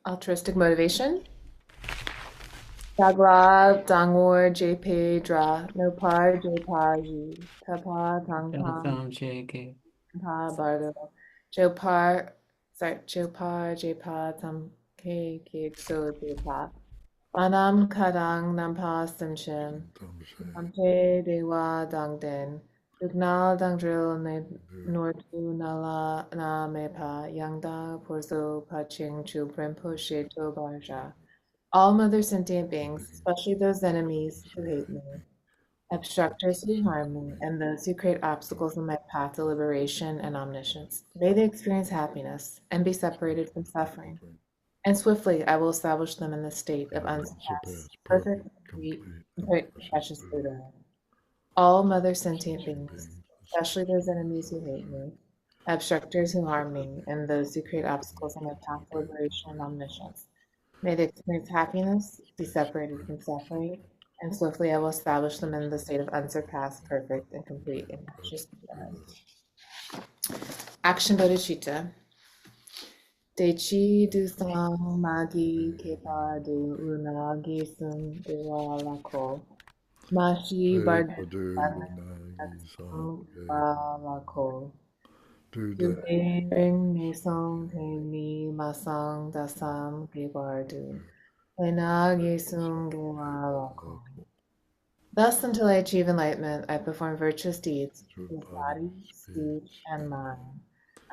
altruistic motivation. Dagla, Dangwar, JP, Dra, Nopar, Jpa, Ji, Tapa, Tangpang, Pa, Bardo, Jopar, Jopar, Jpa, Tam, K, So, Jpa. Manam Kadang Nampa Simshim, Ampe Dewa Dangden, Dugnal Dangdril Nortu Nala Na Mepa, Yangda Porzo Paching Chu Rinpoche To Barja. All mother sentient beings, especially those enemies who hate me, obstructors who harm me, and those who create obstacles in my path to liberation and omniscience, may they experience happiness and be separated from suffering. And swiftly I will establish them in the state of unsurpassed, perfect, complete, and precious Buddhahood. All mother sentient beings, especially those enemies who hate me, obstructors who harm me, and those who create obstacles on my path to liberation and omniscience, may they experience happiness, be separated from suffering, and swiftly I will establish them in the state of unsurpassed, perfect, and complete and precious Buddhahood. Action Bodhicitta. Dechi du sang magi kepa du unagi sum dewa lako. Mashi bardu lako. Du ring ne song te ni masang dasam ke bardu. Enagi sum dewa lako. Thus, until I achieve enlightenment, I perform virtuous deeds with body, speech, and mind.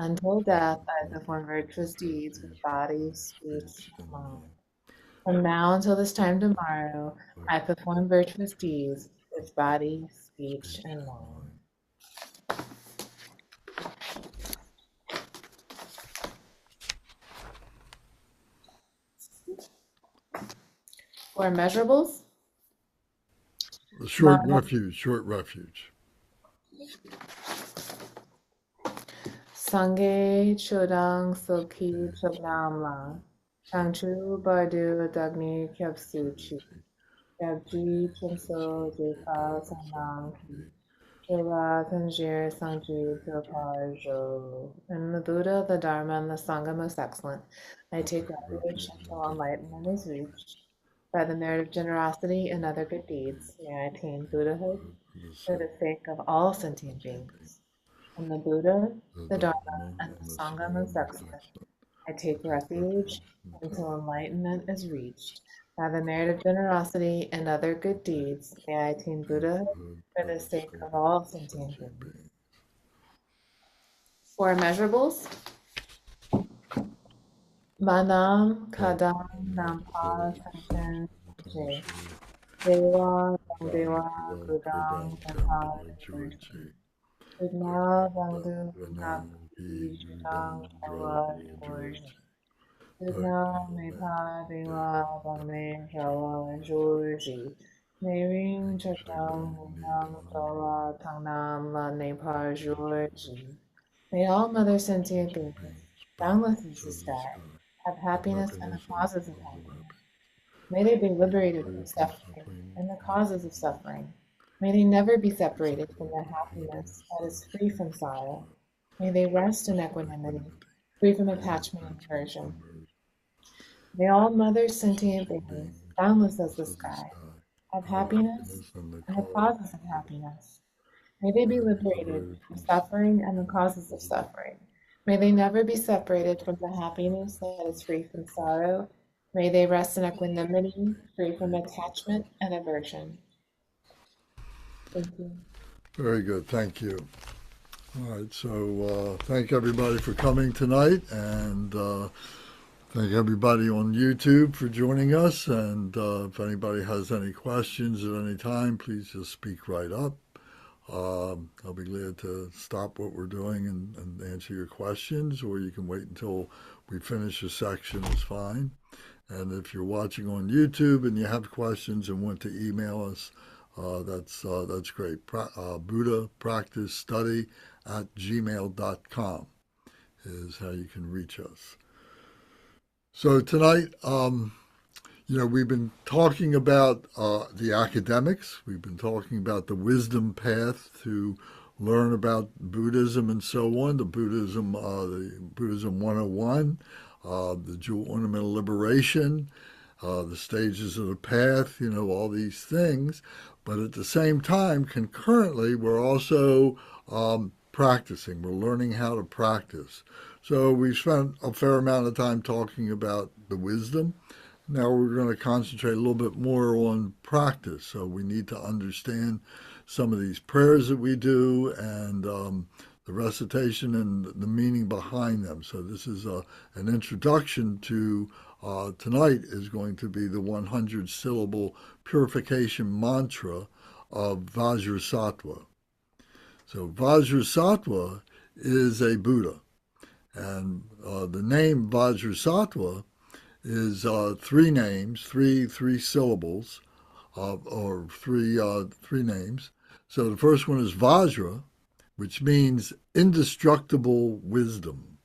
Until death, I perform virtuous deeds with body, speech, and mind. From now until this time tomorrow, I perform virtuous deeds with body, speech, and mind. For immeasurables, short refuge. Sangye Chodang Soki Choblamla, Changchu Bardu Dagni Kyabsuchi, Kyabji Chimso Jeka Sanang Ki, Chola Tanjir Sangju Toparjo. In the Buddha, the Dharma, and the Sangha most excellent, I take refuge until enlightenment is reached. By the merit of generosity and other good deeds, may I attain Buddhahood for the sake of all sentient beings. From the Buddha, the Dharma, and the Sangha most excellent, I take refuge until enlightenment is reached. By the merit of generosity and other good deeds, may I attain Buddhahood for the sake of all sentient beings. For immeasurables, Manam Kadam Nampa Khenchen Dewa Dewa Gudang Kata Vidma Bandu Napi Judang Kawa George Vidna Mepa Dewa Bame Kawa Georgi Nering Chakam Nam Kawa Tangnam La Nepar Georgi. May all mother sentient beings, boundless as the sky, have happiness and the causes of happiness. May they be liberated from suffering and the causes of suffering. May they never be separated from the happiness that is free from sorrow. May they rest in equanimity, free from attachment and aversion. May all mother sentient beings, boundless as the sky, have happiness and the causes of happiness. May they be liberated from suffering and the causes of suffering. May they never be separated from the happiness that is free from sorrow. May they rest in equanimity, free from attachment and aversion. Thank you. Very good. Thank you. All right. So thank everybody for coming tonight, and thank everybody on YouTube for joining us. And if anybody has any questions at any time, please just speak right up. I'll be glad to stop what we're doing and answer your questions, or you can wait until we finish a section. It's fine. And if you're watching on YouTube and you have questions and want to email us, that's great. Buddha Practice Study at gmail.com is how you can reach us. So tonight, we've been talking about the academics. We've been talking about the wisdom path to learn about Buddhism and so on, the Buddhism 101. the jewel ornament of liberation, the stages of the path, all these things. But at the same time, concurrently, we're also practicing. We're learning how to practice. So we spent a fair amount of time talking about the wisdom. Now we're going to concentrate a little bit more on practice. So we need to understand some of these prayers that we do and the recitation and the meaning behind them. So this is an introduction to tonight is going to be the 100-syllable purification mantra of Vajrasattva. So Vajrasattva is a Buddha. And the name Vajrasattva is three names, three syllables, or three names. So the first one is Vajra, which means indestructible wisdom.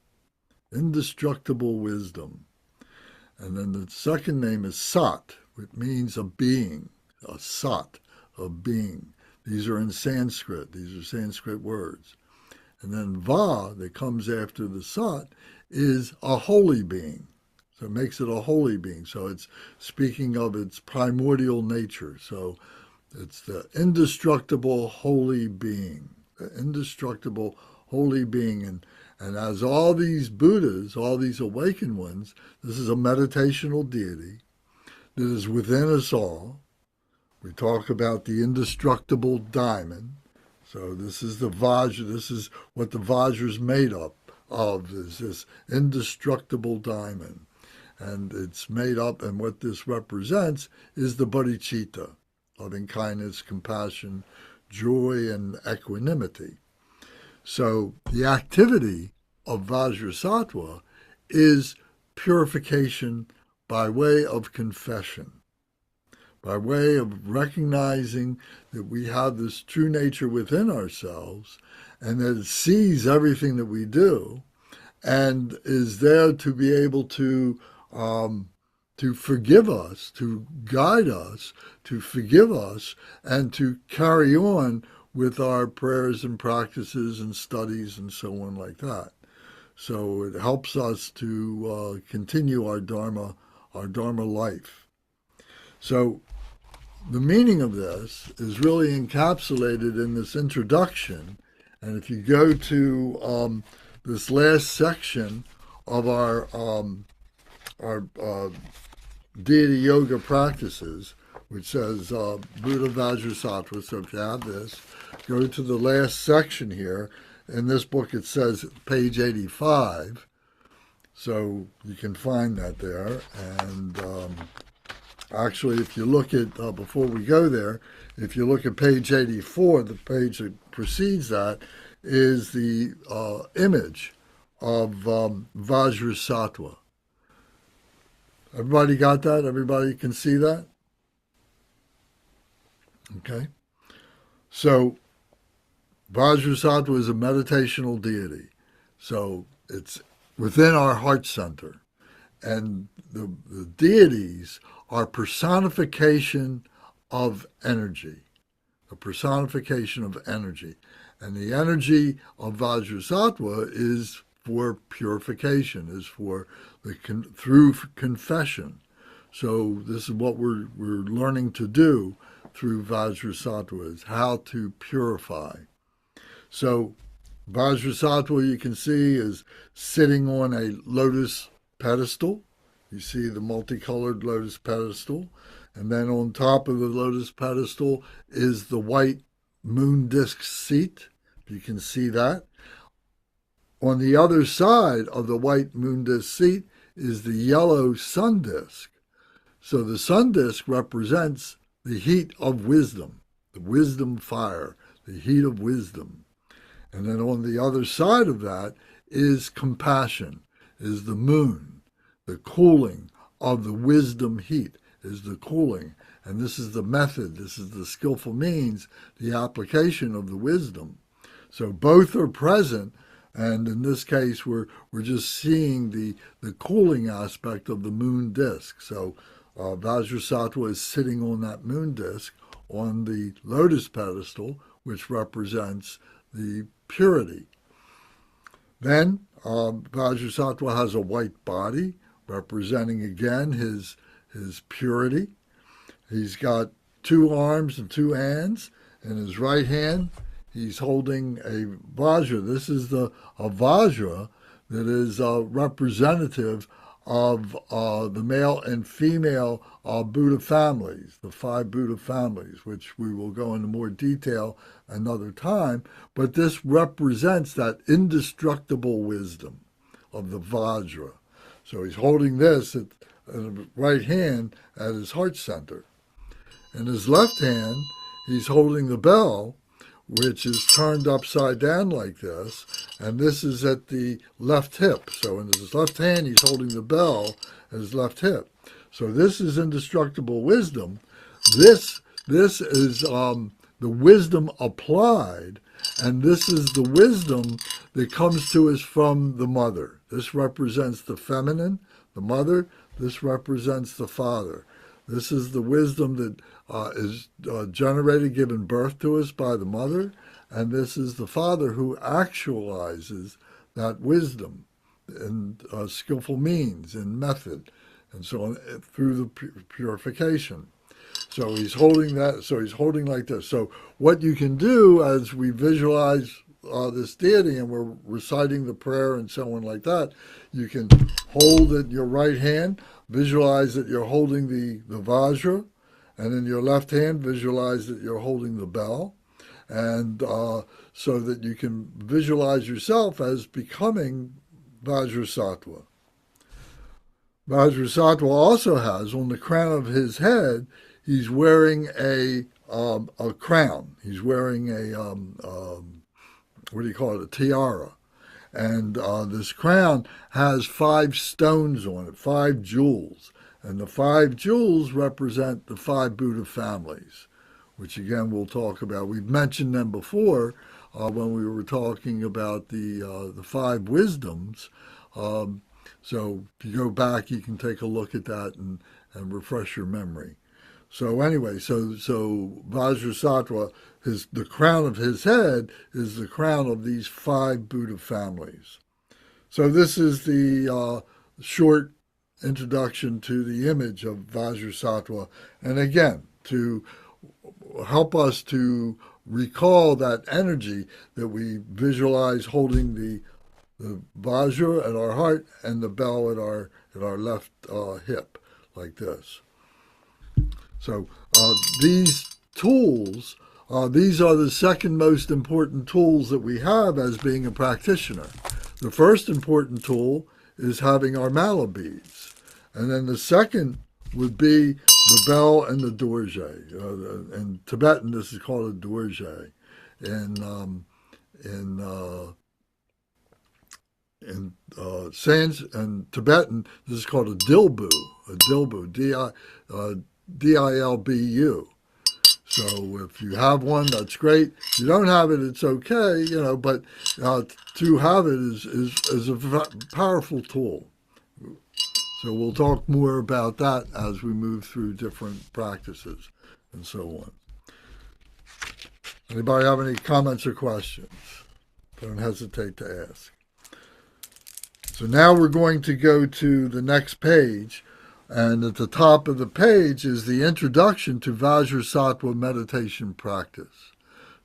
Indestructible wisdom. And then the second name is Sat, which means a being, a Sat, a being. These are in Sanskrit. These are Sanskrit words. And then Va, that comes after the Sat, is a holy being. So it makes it a holy being. So it's speaking of its primordial nature. So it's the indestructible holy being. The indestructible holy being. And as all these Buddhas, all these awakened ones, this is a meditational deity that is within us all. We talk about the indestructible diamond. So this is the Vajra, this is what the Vajra is made up of, is this indestructible diamond. And it's made up, and what this represents is the bodhicitta, loving kindness, compassion, joy, and equanimity. So the activity of Vajrasattva is purification by way of confession, by way of recognizing that we have this true nature within ourselves and that it sees everything that we do and is there to be able to forgive us, to guide us, to forgive us, and to carry on with our prayers and practices and studies and so on like that. So it helps us to continue our Dharma life. So the meaning of this is really encapsulated in this introduction. And if you go to this last section of our deity yoga practices, which says Buddha Vajrasattva. So if you have this, go to the last section here. In this book it says page 85. So you can find that there. And actually, if you look at, before we go there, if you look at page 84, the page that precedes that, is the image of Vajrasattva. Everybody got that? Everybody can see that? Okay. So Vajrasattva is a meditational deity. So it's within our heart center. And the deities are personification of energy, a personification of energy. And the energy of Vajrasattva is for purification, is for through confession. So this is what we're learning to do through Vajrasattva, is how to purify. So Vajrasattva, you can see, is sitting on a lotus pedestal. You see the multicolored lotus pedestal. And then on top of the lotus pedestal is the white moon disk seat. You can see that. On the other side of the white moon disk seat is the yellow sun disk. So the sun disk represents the heat of wisdom, the wisdom fire, the heat of wisdom. And then on the other side of that is compassion, is the moon, the cooling of the wisdom heat is the cooling. And this is the method, this is the skillful means, the application of the wisdom. So both are present, and in this case we're just seeing the cooling aspect of the moon disk. So Vajrasattva is sitting on that moon disk on the lotus pedestal, which represents the purity. Then Vajrasattva has a white body, representing again his purity. He's got 2 arms and 2 hands. In his right hand, he's holding a Vajra. This is a Vajra that is representative of the male and female Buddha families, the 5 Buddha families, which we will go into more detail another time. But this represents that indestructible wisdom of the Vajra. So he's holding this in the right hand at his heart center. In his left hand, he's holding the bell, which is turned upside down like this, and this is at the left hip. So in his left hand, he's holding the bell at his left hip. So this is indestructible wisdom. This is the wisdom applied, and this is the wisdom that comes to us from the mother. This represents the feminine, the mother. This represents the father. This is the wisdom that is generated, given birth to us by the mother, and this is the father who actualizes that wisdom in skillful means and method, and so on, through the purification. So he's holding that. So he's holding like this. So what you can do as we visualize this deity and we're reciting the prayer and so on like that, you can hold it in your right hand, visualize that you're holding the Vajra, and in your left hand, visualize that you're holding the bell, and so that you can visualize yourself as becoming Vajrasattva. Vajrasattva also has, on the crown of his head, he's wearing a crown. He's wearing a, what do you call it, a tiara. And this crown has 5 stones on it, 5 jewels. And the 5 jewels represent the 5 Buddha families, which again we'll talk about. We've mentioned them before when we were talking about the 5 wisdoms. So if you go back, you can take a look at that and refresh your memory. So anyway, so Vajrasattva, the crown of his head is the crown of these 5 Buddha families. So this is the short introduction to the image of Vajrasattva. And again, to help us to recall that energy that we visualize holding the Vajra at our heart and the bell at our left hip, like this. So these tools, these are the second most important tools that we have as being a practitioner. The first important tool is having our mala beads. And then the second would be the bell and the dorje. In Tibetan, this is called a dorje. In Tibetan, this is called a dilbu, D-I-L-B-U. So if you have one, that's great. If you don't have it, it's okay, but to have it is a powerful tool. So we'll talk more about that as we move through different practices and so on. Anybody have any comments or questions? Don't hesitate to ask. So now we're going to go to the next page, and at the top of the page is the introduction to Vajrasattva meditation practice.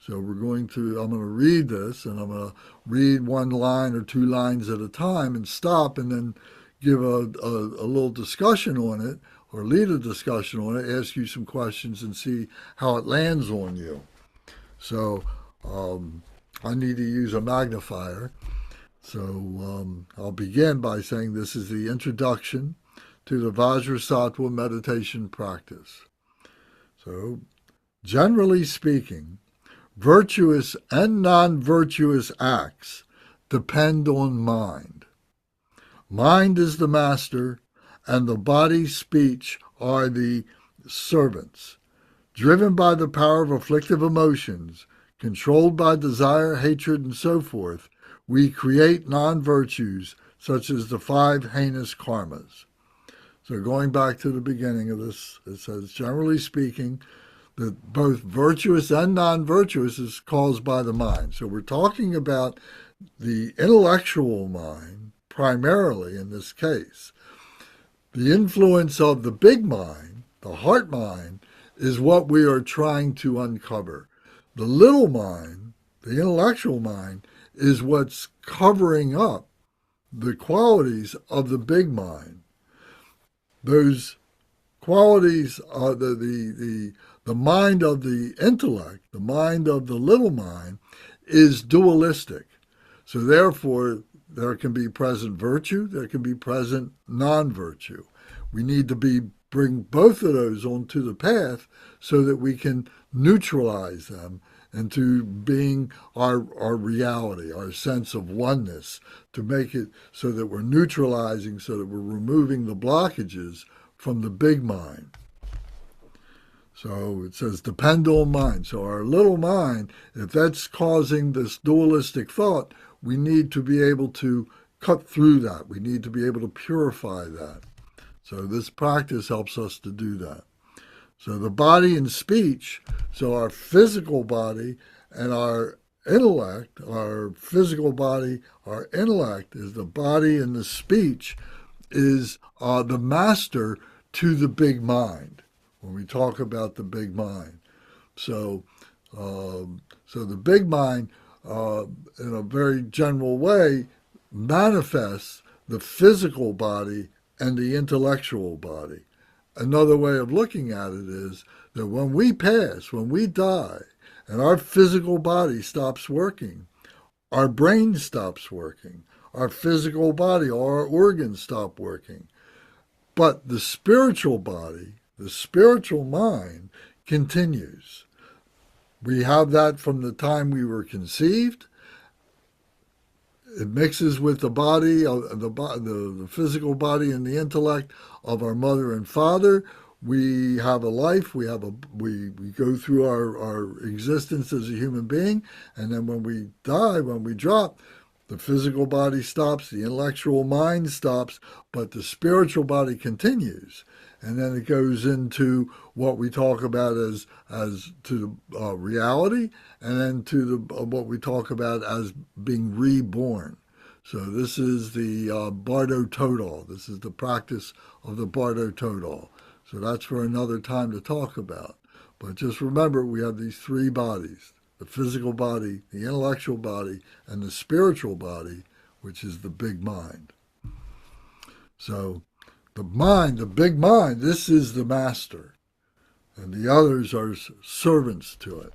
So I'm going to read this, and I'm going to read 1 line or 2 lines at a time and stop, and then give a little discussion on it, or lead a discussion on it, ask you some questions and see how it lands on you. So I need to use a magnifier. So I'll begin by saying this is the introduction to the Vajrasattva meditation practice. So, generally speaking, virtuous and non-virtuous acts depend on mind. Mind is the master, and the body, speech are the servants. Driven by the power of afflictive emotions, controlled by desire, hatred, and so forth, we create non-virtues such as the 5 heinous karmas. So going back to the beginning of this, it says, generally speaking, that both virtuous and non-virtuous is caused by the mind. So we're talking about the intellectual mind, primarily in this case. The influence of the big mind, the heart mind, is what we are trying to uncover. The little mind, the intellectual mind, is what's covering up the qualities of the big mind. Those qualities are the mind of the intellect, the mind of the little mind, is dualistic. So therefore, there can be present virtue, there can be present non-virtue. We need to bring both of those onto the path so that we can neutralize them into being our reality, our sense of oneness, to make it so that we're neutralizing, so that we're removing the blockages from the big mind. So it says depend on mind. So our little mind, if that's causing this dualistic thought, we need to be able to cut through that. We need to be able to purify that. So this practice helps us to do that. So the body and speech, so our physical body and our intellect, our physical body, our intellect is the body, and the speech is the master to the big mind when we talk about the big mind. So the big mind, in a very general way, manifests the physical body and the intellectual body. Another way of looking at it is that when we pass, when we die, and our physical body stops working, our brain stops working, our physical body, our organs stop working. But the spiritual body, the spiritual mind, continues. We have that from the time we were conceived. It mixes with the body, the physical body and the intellect of our mother and father. We have a life. We go through our existence as a human being, and then when we die, when we drop, the physical body stops, the intellectual mind stops, but the spiritual body continues. And then it goes into what we talk about as to the reality, and then to what we talk about as being reborn. So this is the Bardo Todal. This is the practice of the Bardo Todal. So that's for another time to talk about. But just remember, we have these three bodies: the physical body, the intellectual body, and the spiritual body, which is the big mind. So the mind, the big mind, this is the master, and the others are servants to it.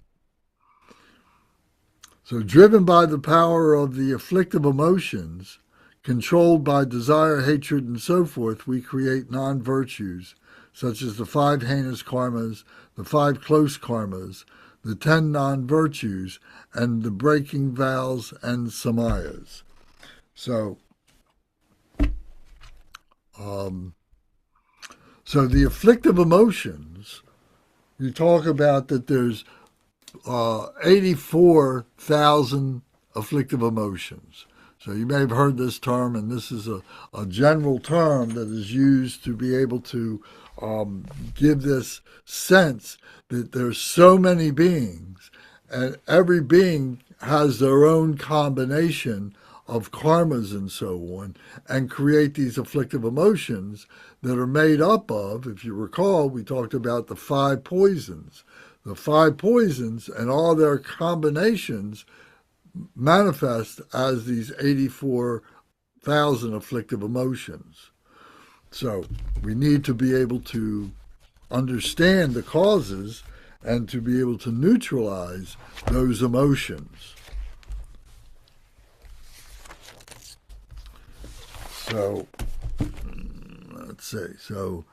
So driven by the power of the afflictive emotions, controlled by desire, hatred, and so forth, we create non-virtues, such as the 5 heinous karmas, the 5 close karmas, the 10 non-virtues, and the breaking vows and samayas. So the afflictive emotions, you talk about that there's 84,000 afflictive emotions. So you may have heard this term, and this is a general term that is used to be able to give this sense that there's so many beings, and every being has their own combination of karmas and so on, and create these afflictive emotions that are made up of, if you recall, we talked about the 5 poisons. The 5 poisons and all their combinations manifest as these 84,000 afflictive emotions. So we need to be able to understand the causes and to be able to neutralize those emotions. So, let's see. So,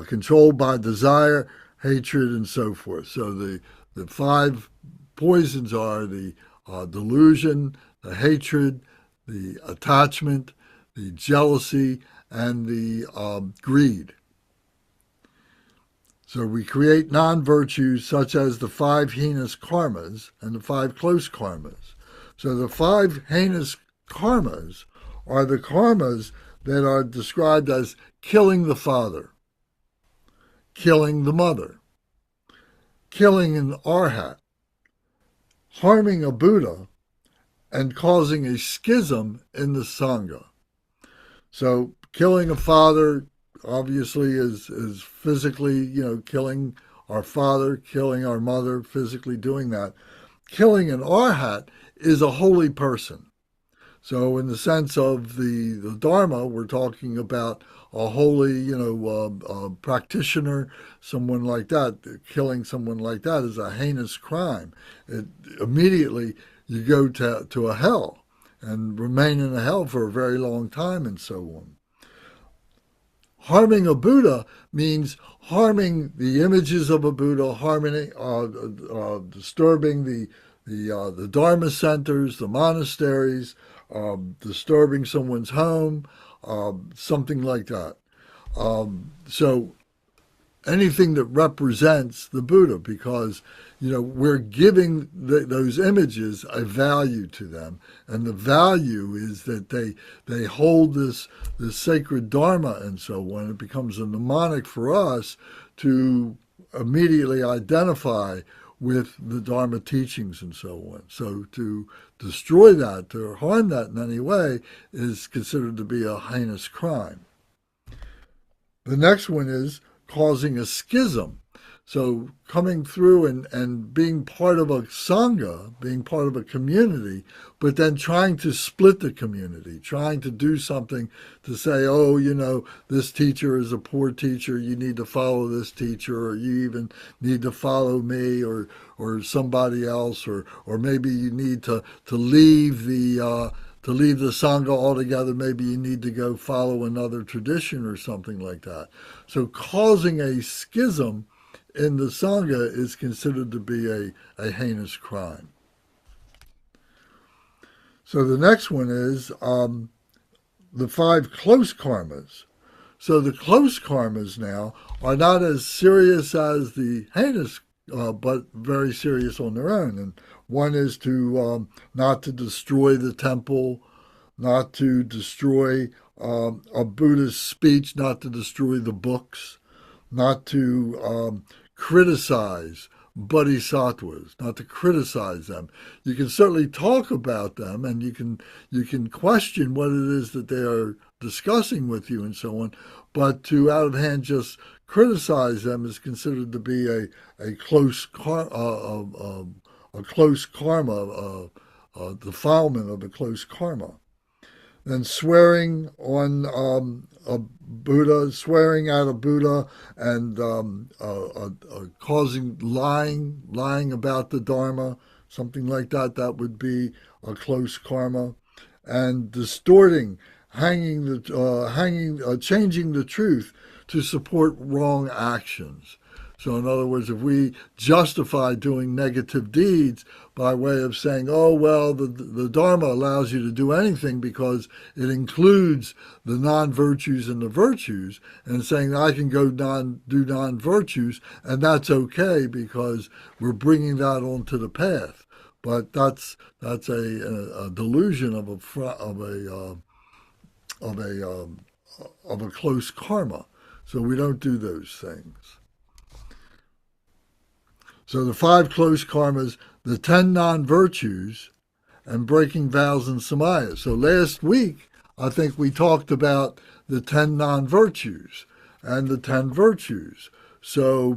controlled by desire, hatred, and so forth. So the 5 poisons are the delusion, the hatred, the attachment, the jealousy, and the greed. So we create non-virtues such as the 5 heinous karmas and the 5 close karmas. So the 5 heinous karmas are the karmas that are described as killing the father, killing the mother, killing an arhat, harming a Buddha, and causing a schism in the Sangha. So killing a father obviously is physically, killing our father, killing our mother, physically doing that. Killing an arhat is a holy person. So in the sense of the Dharma, we're talking about a holy, practitioner, someone like that. Killing someone like that is a heinous crime. Immediately you go to a hell and remain in a hell for a very long time and so on. Harming a Buddha means harming the images of a Buddha, disturbing the Dharma centers, the monasteries, disturbing someone's home, something like that. So anything that represents the Buddha, because we're giving those images a value to them, and the value is that they hold this sacred Dharma and so on. It becomes a mnemonic for us to immediately identify with the Dharma teachings and so on. So to destroy that, to harm that in any way, is considered to be a heinous crime. The next one is causing a schism. So coming through and being part of a Sangha, being part of a community, but then trying to split the community, trying to do something to say, this teacher is a poor teacher, you need to follow this teacher, or you even need to follow me or somebody else, or maybe you need to leave the Sangha altogether. Maybe you need to go follow another tradition or something like that. So causing a schism in the Sangha is considered to be a heinous crime. So the next one is the 5 close karmas. So the close karmas now are not as serious as the heinous, but very serious on their own. And one is to not to destroy the temple, not to destroy a Buddhist speech, not to destroy the books, not to criticize bodhisattvas, not to criticize them. You can certainly talk about them, and you can question what it is that they are discussing with you and so on, but to out of hand just criticize them is considered to be a close karma, defilement of a close karma. Then swearing on a Buddha, swearing at a Buddha, and causing lying about the Dharma, something like that, that would be a close karma. And distorting, changing the truth to support wrong actions. So in other words, if we justify doing negative deeds by way of saying, the Dharma allows you to do anything because it includes the non-virtues and the virtues, and saying I can go do non-virtues, and that's okay because we're bringing that onto the path. But that's a delusion of a close karma. So we don't do those things. So the 5 close karmas, the 10 non-virtues, and breaking vows and samayas. So last week, I think we talked about the 10 non-virtues and the 10 virtues. So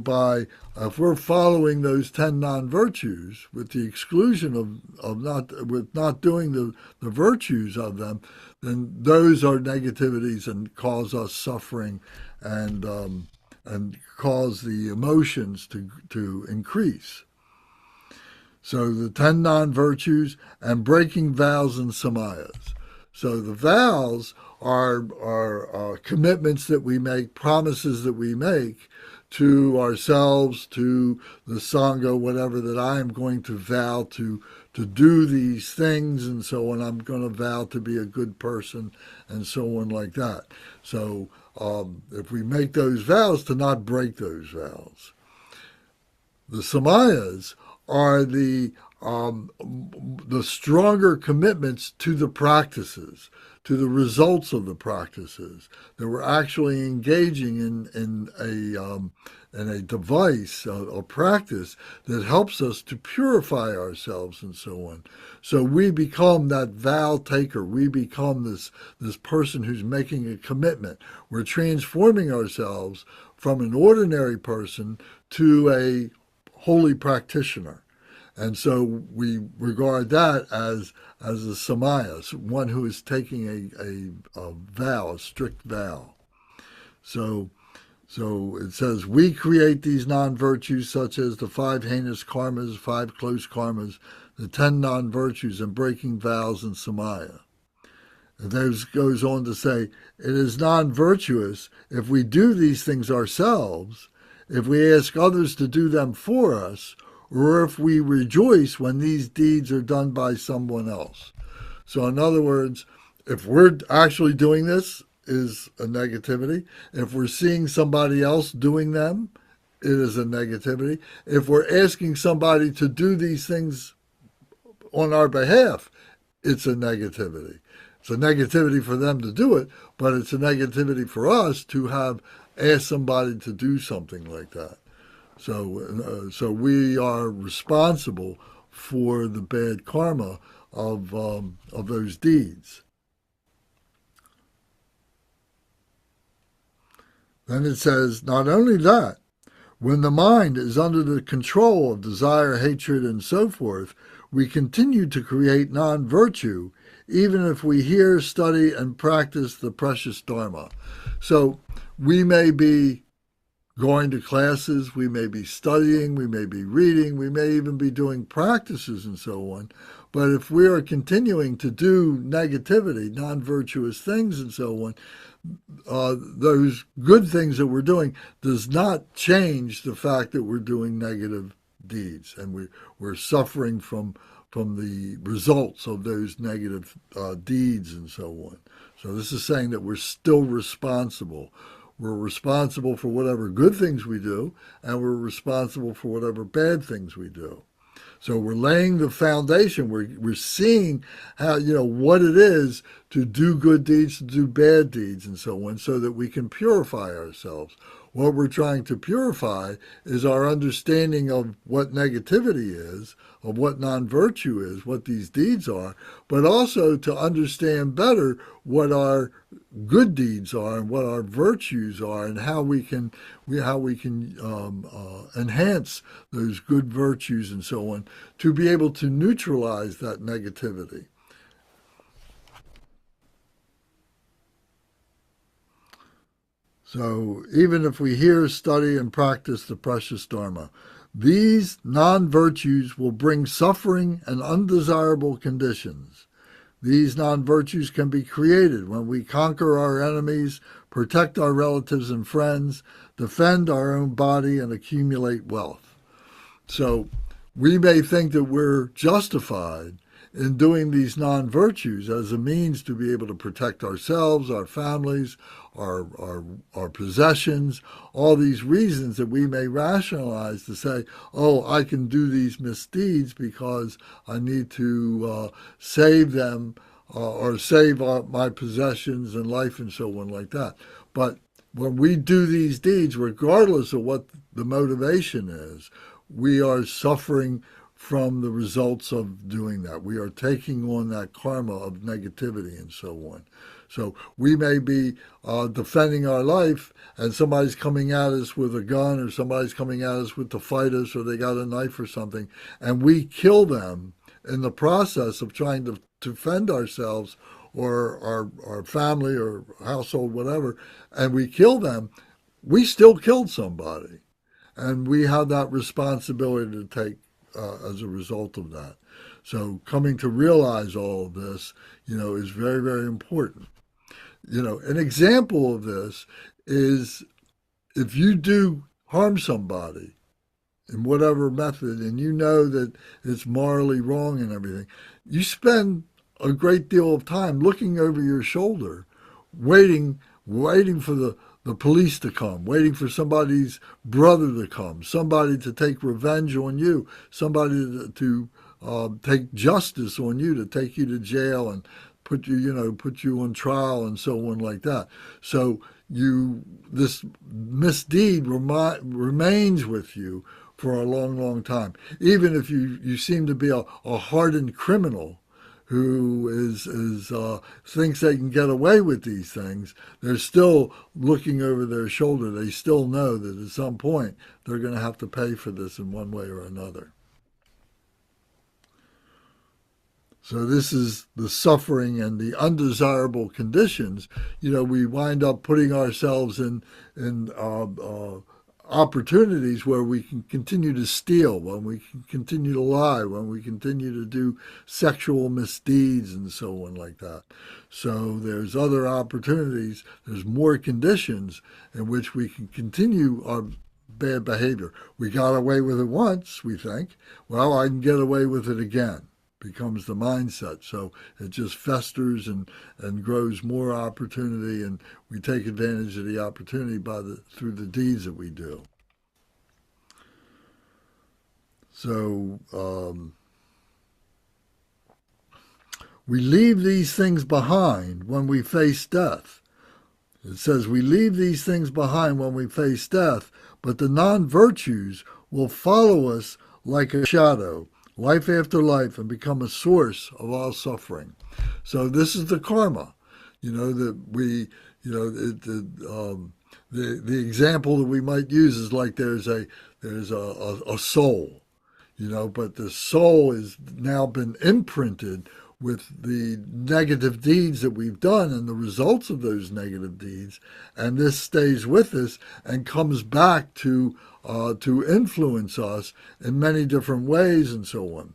if we're following those 10 non-virtues with the exclusion of not doing the virtues of them, then those are negativities and cause us suffering and cause the emotions to increase. So the 10 non-virtues and breaking vows and samayas. So the vows are commitments that we make, promises that we make to ourselves, to the Sangha, whatever, that I am going to vow to do these things and so on. I'm going to vow to be a good person and so on like that. So if we make those vows, to not break those vows. The samayas are the stronger commitments to the practices. to the results of the practices, that we're actually engaging in a device, a practice that helps us to purify ourselves and so on. So we become that vow taker. We become this person who's making a commitment. We're transforming ourselves from an ordinary person to a holy practitioner. And so we regard that as a samaya, one who is taking a vow, a strict vow. So it says, we create these non-virtues such as the 5 heinous karmas, 5 close karmas, the 10 non-virtues, and breaking vows and samaya. And those goes on to say, it is non-virtuous if we do these things ourselves, if we ask others to do them for us, or if we rejoice when these deeds are done by someone else. So in other words, if we're actually doing this, is a negativity. If we're seeing somebody else doing them, it is a negativity. If we're asking somebody to do these things on our behalf, it's a negativity. It's a negativity for them to do it, but it's a negativity for us to have asked somebody to do something like that. So we are responsible for the bad karma of those deeds. Then it says, not only that, when the mind is under the control of desire, hatred, and so forth, we continue to create non-virtue, even if we hear, study, and practice the precious Dharma. So we may be going to classes, we may be studying, we may be reading, we may even be doing practices and so on. But if we are continuing to do negativity, non-virtuous things and so on, those good things that we're doing does not change the fact that we're doing negative deeds, and we're suffering from the results of those negative deeds and so on. So this is saying that we're still responsible. We're responsible for whatever good things we do, and we're responsible for whatever bad things we do. So we're laying the foundation. We're seeing how, what it is to do good deeds, to do bad deeds, and so on, so that we can purify ourselves. What we're trying to purify is our understanding of what negativity is, of what non-virtue is, what these deeds are, but also to understand better what our good deeds are and what our virtues are, and how we can enhance those good virtues and so on to be able to neutralize that negativity. So even if we hear, study, and practice the precious Dharma, these non-virtues will bring suffering and undesirable conditions. These non-virtues can be created when we conquer our enemies, protect our relatives and friends, defend our own body, and accumulate wealth. So we may think that we're justified in doing these non-virtues as a means to be able to protect ourselves, our families, our possessions, all these reasons that we may rationalize to say, oh, I can do these misdeeds because I need to save them or save my possessions and life and so on like that. But when we do these deeds, regardless of what the motivation is, we are suffering from the results of doing that. We are taking on that karma of negativity and so on. So we may be defending our life, and somebody's coming at us with a gun, or somebody's coming at us to fight us, or they got a knife or something, and we kill them in the process of trying to defend ourselves or our family or household, whatever, and we kill them, we still killed somebody. And we have that responsibility to take as a result of that. So coming to realize all of this, is very, very important. An example of this is if you do harm somebody in whatever method, and you know that it's morally wrong and everything, you spend a great deal of time looking over your shoulder, waiting for the police to come, waiting for somebody's brother to come, somebody to take revenge on you, somebody to take justice on you, to take you to jail and put you on trial and so on like that. So this misdeed remains with you for a long, long time. Even if you seem to be a hardened criminal who thinks they can get away with these things, they're still looking over their shoulder. They still know that at some point they're going to have to pay for this in one way or another. So this is the suffering and the undesirable conditions. We wind up putting ourselves in opportunities where we can continue to steal, when we can continue to lie, when we continue to do sexual misdeeds and so on like that. So there's other opportunities, there's more conditions in which we can continue our bad behavior. We got away with it once, we think. Well, I can get away with it again. Becomes the mindset. So it just festers and grows more opportunity, and we take advantage of the opportunity through the deeds that we do. So we leave these things behind when we face death. It says we leave these things behind when we face death, but the non-virtues will follow us like a shadow, life after life, and become a source of all suffering. So this is the karma, that we, the example that we might use is like there's a soul, but the soul has now been imprinted with the negative deeds that we've done and the results of those negative deeds, and this stays with us and comes back to influence us in many different ways and so on.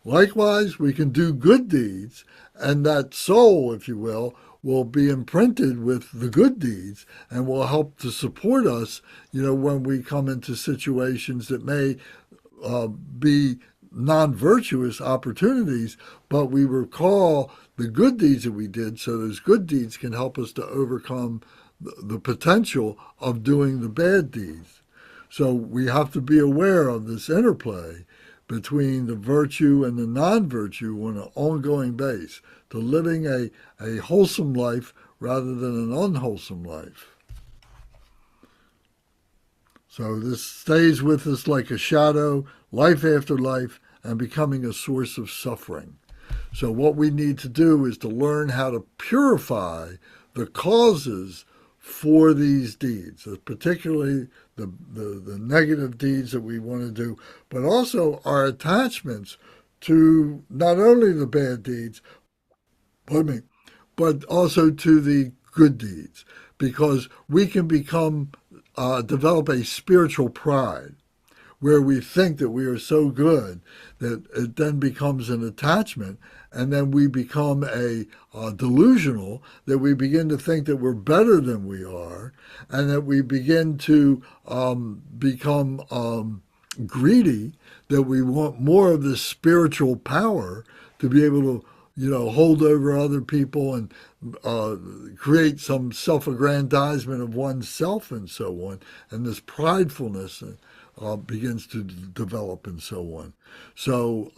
Likewise, we can do good deeds, and that soul, if you will be imprinted with the good deeds and will help to support us, when we come into situations that may be non-virtuous opportunities, but we recall the good deeds that we did, so those good deeds can help us to overcome the potential of doing the bad deeds. So we have to be aware of this interplay between the virtue and the non-virtue on an ongoing base, to living a wholesome life rather than an unwholesome life. So this stays with us like a shadow, life after life, and becoming a source of suffering. So what we need to do is to learn how to purify the causes for these deeds, particularly the negative deeds that we want to do, but also our attachments to not only the bad deeds, but also to the good deeds, because we can develop a spiritual pride where we think that we are so good that it then becomes an attachment, and then we become a delusional, that we begin to think that we're better than we are, and that we begin to become greedy, that we want more of this spiritual power to be able to hold over other people and create some self-aggrandizement of oneself and so on, and this pridefulness begins to develop and so on. So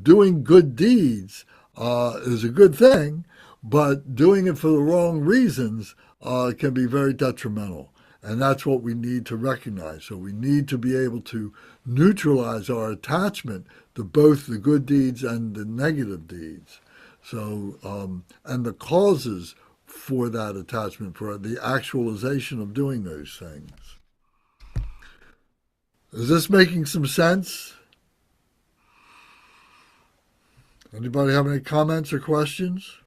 doing good deeds is a good thing, but doing it for the wrong reasons can be very detrimental. And that's what we need to recognize. So we need to be able to neutralize our attachment to both the good deeds and the negative deeds. So, and the causes for that attachment, for the actualization of doing those things. Is this making some sense? Anybody have any comments or questions?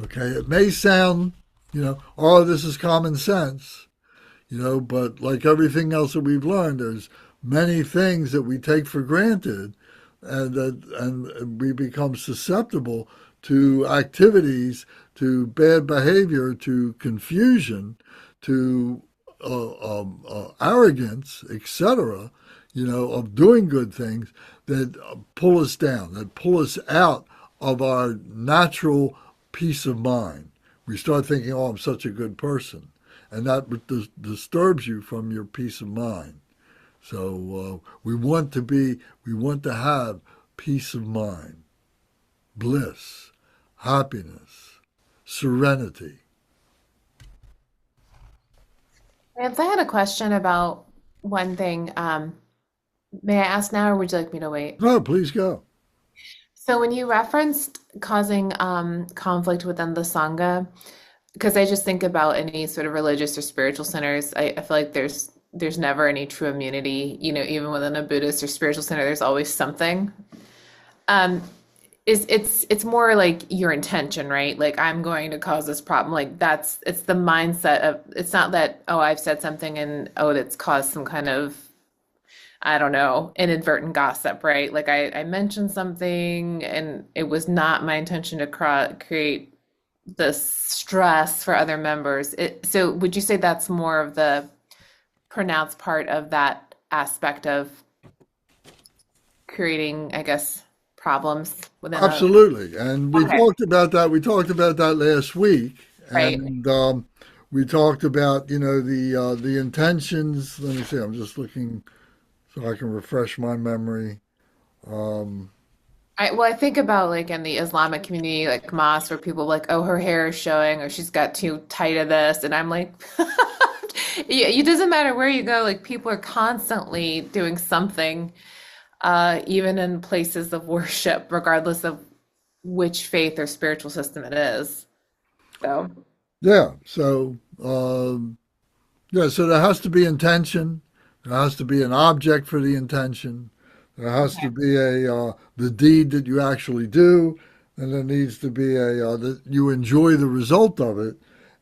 Okay, it may sound, oh, this is common sense, but like everything else that we've learned, there's many things that we take for granted, and we become susceptible to activities, to bad behavior, to confusion, to arrogance, etc., of doing good things that pull us down, that pull us out of our natural peace of mind. We start thinking, oh, I'm such a good person, and that disturbs you from your peace of mind. So we want to have peace of mind. bliss, happiness, serenity. Vance, I had a question about one thing. May I ask now, or would you like me to wait? No, please go. So when you referenced causing conflict within the Sangha, because I just think about any sort of religious or spiritual centers, I feel like there's never any true immunity. Even within a Buddhist or spiritual center, there's always something. Um, it's more like your intention, right? Like I'm going to cause this problem. Like it's the mindset of it's not that, oh, I've said something and oh, that's caused some kind of, I don't know, inadvertent gossip, right? Like I mentioned something and it was not my intention to create this stress for other members. So would you say that's more of the pronounced part of that aspect of creating, I guess, problems within a, Absolutely. And we okay, talked about that. We talked about that last week. right? And we talked about, the intentions. Let me see. I'm just looking so I can refresh my memory. Um, Well, I think about like in the Islamic community, like mosque, where people are like, oh, her hair is showing, or she's got too tight of this, and I'm like, yeah, it doesn't matter where you go, like people are constantly doing something, even in places of worship, regardless of which faith or spiritual system it is. So, yeah. So there has to be intention. There has to be an object for the intention. There has to okay, be the deed that you actually do, and there needs to be that you enjoy the result of it,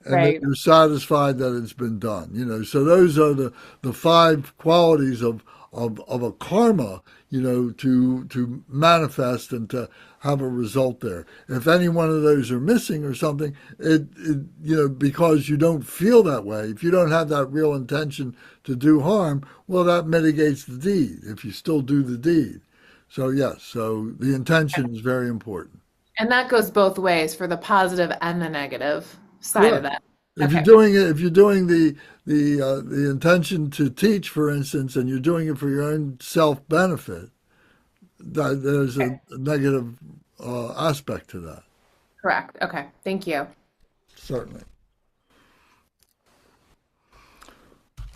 and that right. you're satisfied that it's been done. So those are the five qualities of a karma. To manifest and to have a result there. If any one of those are missing or something, because you don't feel that way, if you don't have that real intention to do harm, well, that mitigates the deed if you still do the deed. So, yes, so the intention is very important. And that goes both ways for the positive and the negative side Yeah. of that. If you're Okay. doing it, if you're doing the intention to teach, for instance, and you're doing it for your own self benefit, that there's a negative aspect to that. Correct. Okay. Thank you. Certainly.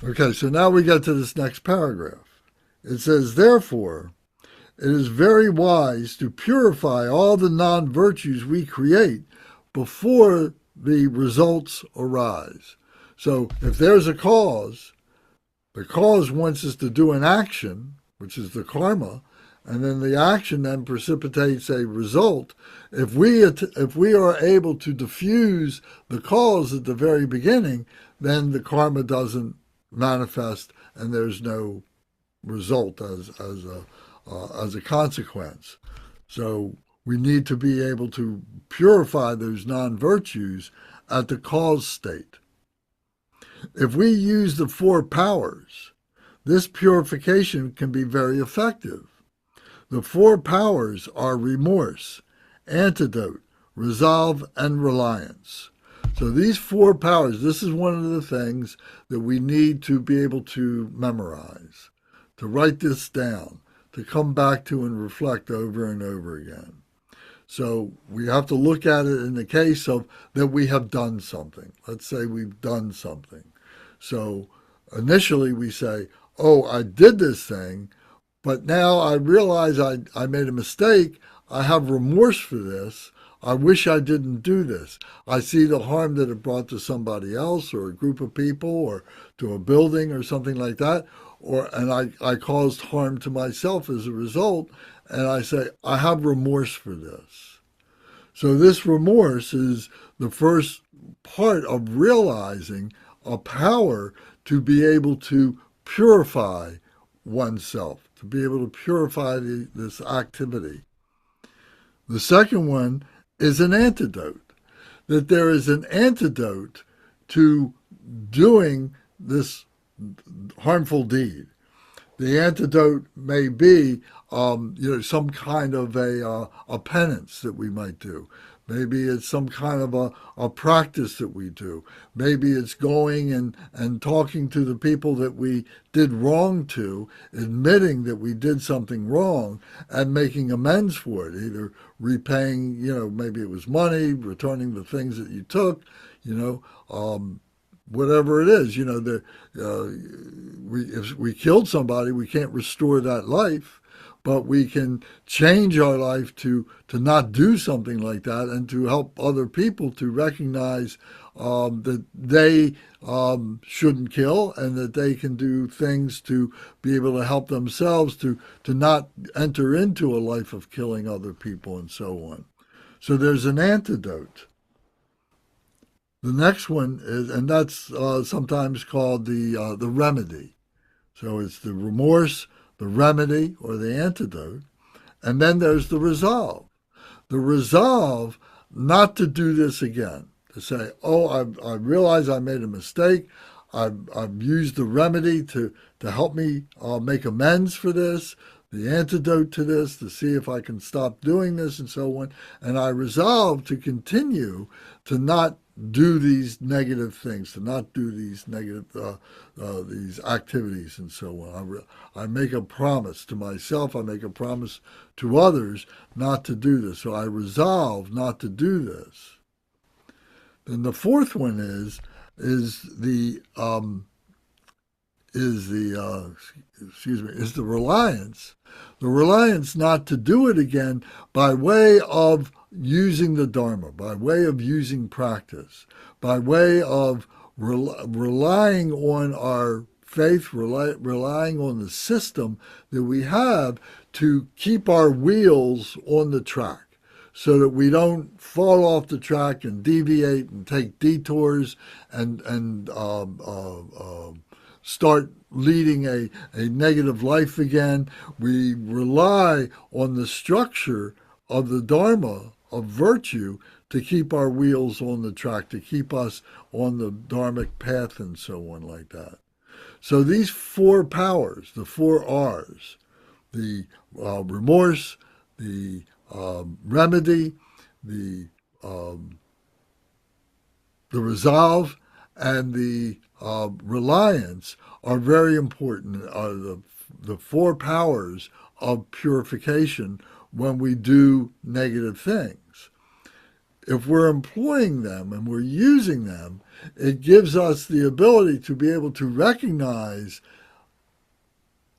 Okay, so now we get to this next paragraph. It says, therefore, it is very wise to purify all the non virtues we create before the results arise. So if there's a cause, the cause wants us to do an action, which is the karma, and then the action then precipitates a result. If we are able to diffuse the cause at the very beginning, then the karma doesn't manifest, and there's no result as a consequence. So we need to be able to purify those non-virtues at the cause state. If we use the four powers, this purification can be very effective. The four powers are remorse, antidote, resolve, and reliance. So these four powers, this is one of the things that we need to be able to memorize, to write this down, to come back to and reflect over and over again. So we have to look at it in the case of that we have done something. Let's say we've done something. So initially we say, oh, I did this thing, but now I realize I made a mistake. I have remorse for this. I wish I didn't do this. I see the harm that it brought to somebody else or a group of people or to a building or something like that. And I caused harm to myself as a result. And I say, I have remorse for this. So this remorse is the first part of realizing a power to be able to purify oneself, to be able to purify this activity. The second one is an antidote, that there is an antidote to doing this harmful deed. The antidote may be, some kind of a penance that we might do. Maybe it's some kind of a practice that we do. Maybe it's going and talking to the people that we did wrong to, admitting that we did something wrong and making amends for it, either repaying, maybe it was money, returning the things that you took, whatever it is. If we killed somebody, we can't restore that life. But we can change our life to not do something like that, and to help other people to recognize that they shouldn't kill, and that they can do things to be able to help themselves to not enter into a life of killing other people and so on. So there's an antidote. The next one is, and that's sometimes called the remedy. So it's the remorse, the remedy, or the antidote. And then there's the resolve. The resolve not to do this again. To say, I realize I made a mistake. I've used the remedy to help me make amends for this, the antidote to this, to see if I can stop doing this and so on. And I resolve to continue to not do these negative things, to not do these negative these activities and so on. I make a promise to myself, I make a promise to others not to do this. So I resolve not to do this. Then the fourth one is the reliance. The reliance not to do it again by way of using the Dharma, by way of using practice, by way of relying on our faith, relying on the system that we have to keep our wheels on the track, so that we don't fall off the track and deviate and take detours and start leading a negative life again. We rely on the structure of the Dharma, of virtue, to keep our wheels on the track, to keep us on the Dharmic path and so on like that. So these four powers, the four R's, the remorse, the remedy, the resolve, and the reliance are very important, are the four powers of purification when we do negative things. If we're employing them and we're using them, it gives us the ability to be able to recognize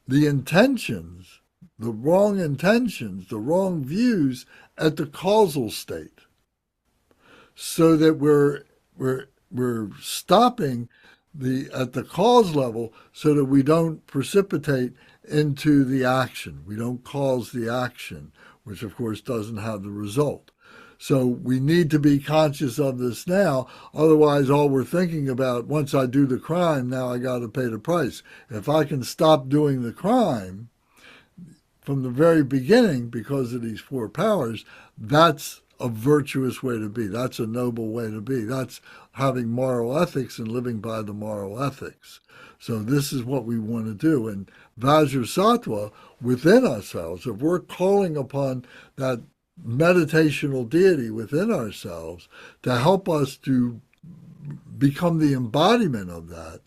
the intentions, the wrong intentions, the wrong views at the causal state, so that we're stopping at the cause level, so that we don't precipitate into the action. We don't cause the action, which of course doesn't have the result. So we need to be conscious of this now. Otherwise, all we're thinking about, once I do the crime, now I got to pay the price. If I can stop doing the crime from the very beginning because of these four powers, that's a virtuous way to be. That's a noble way to be. That's having moral ethics and living by the moral ethics. So this is what we want to do. And Vajrasattva, within ourselves, if we're calling upon that meditational deity within ourselves to help us to become the embodiment of that,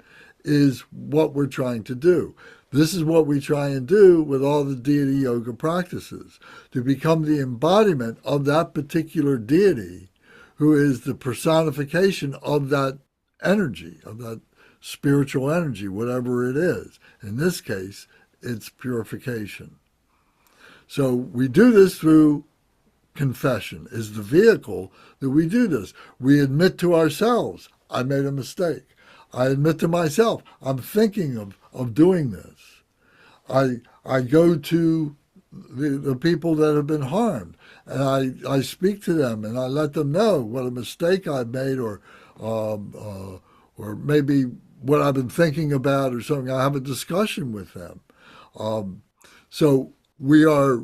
is what we're trying to do. This is what we try and do with all the deity yoga practices, to become the embodiment of that particular deity who is the personification of that energy, of that spiritual energy, whatever it is. In this case, it's purification. So we do this through confession, is the vehicle that we do this. We admit to ourselves, I made a mistake. I admit to myself, I'm thinking of doing this. I go to the people that have been harmed, and I speak to them, and I let them know what a mistake I've made, or maybe what I've been thinking about or something. I have a discussion with them. So we are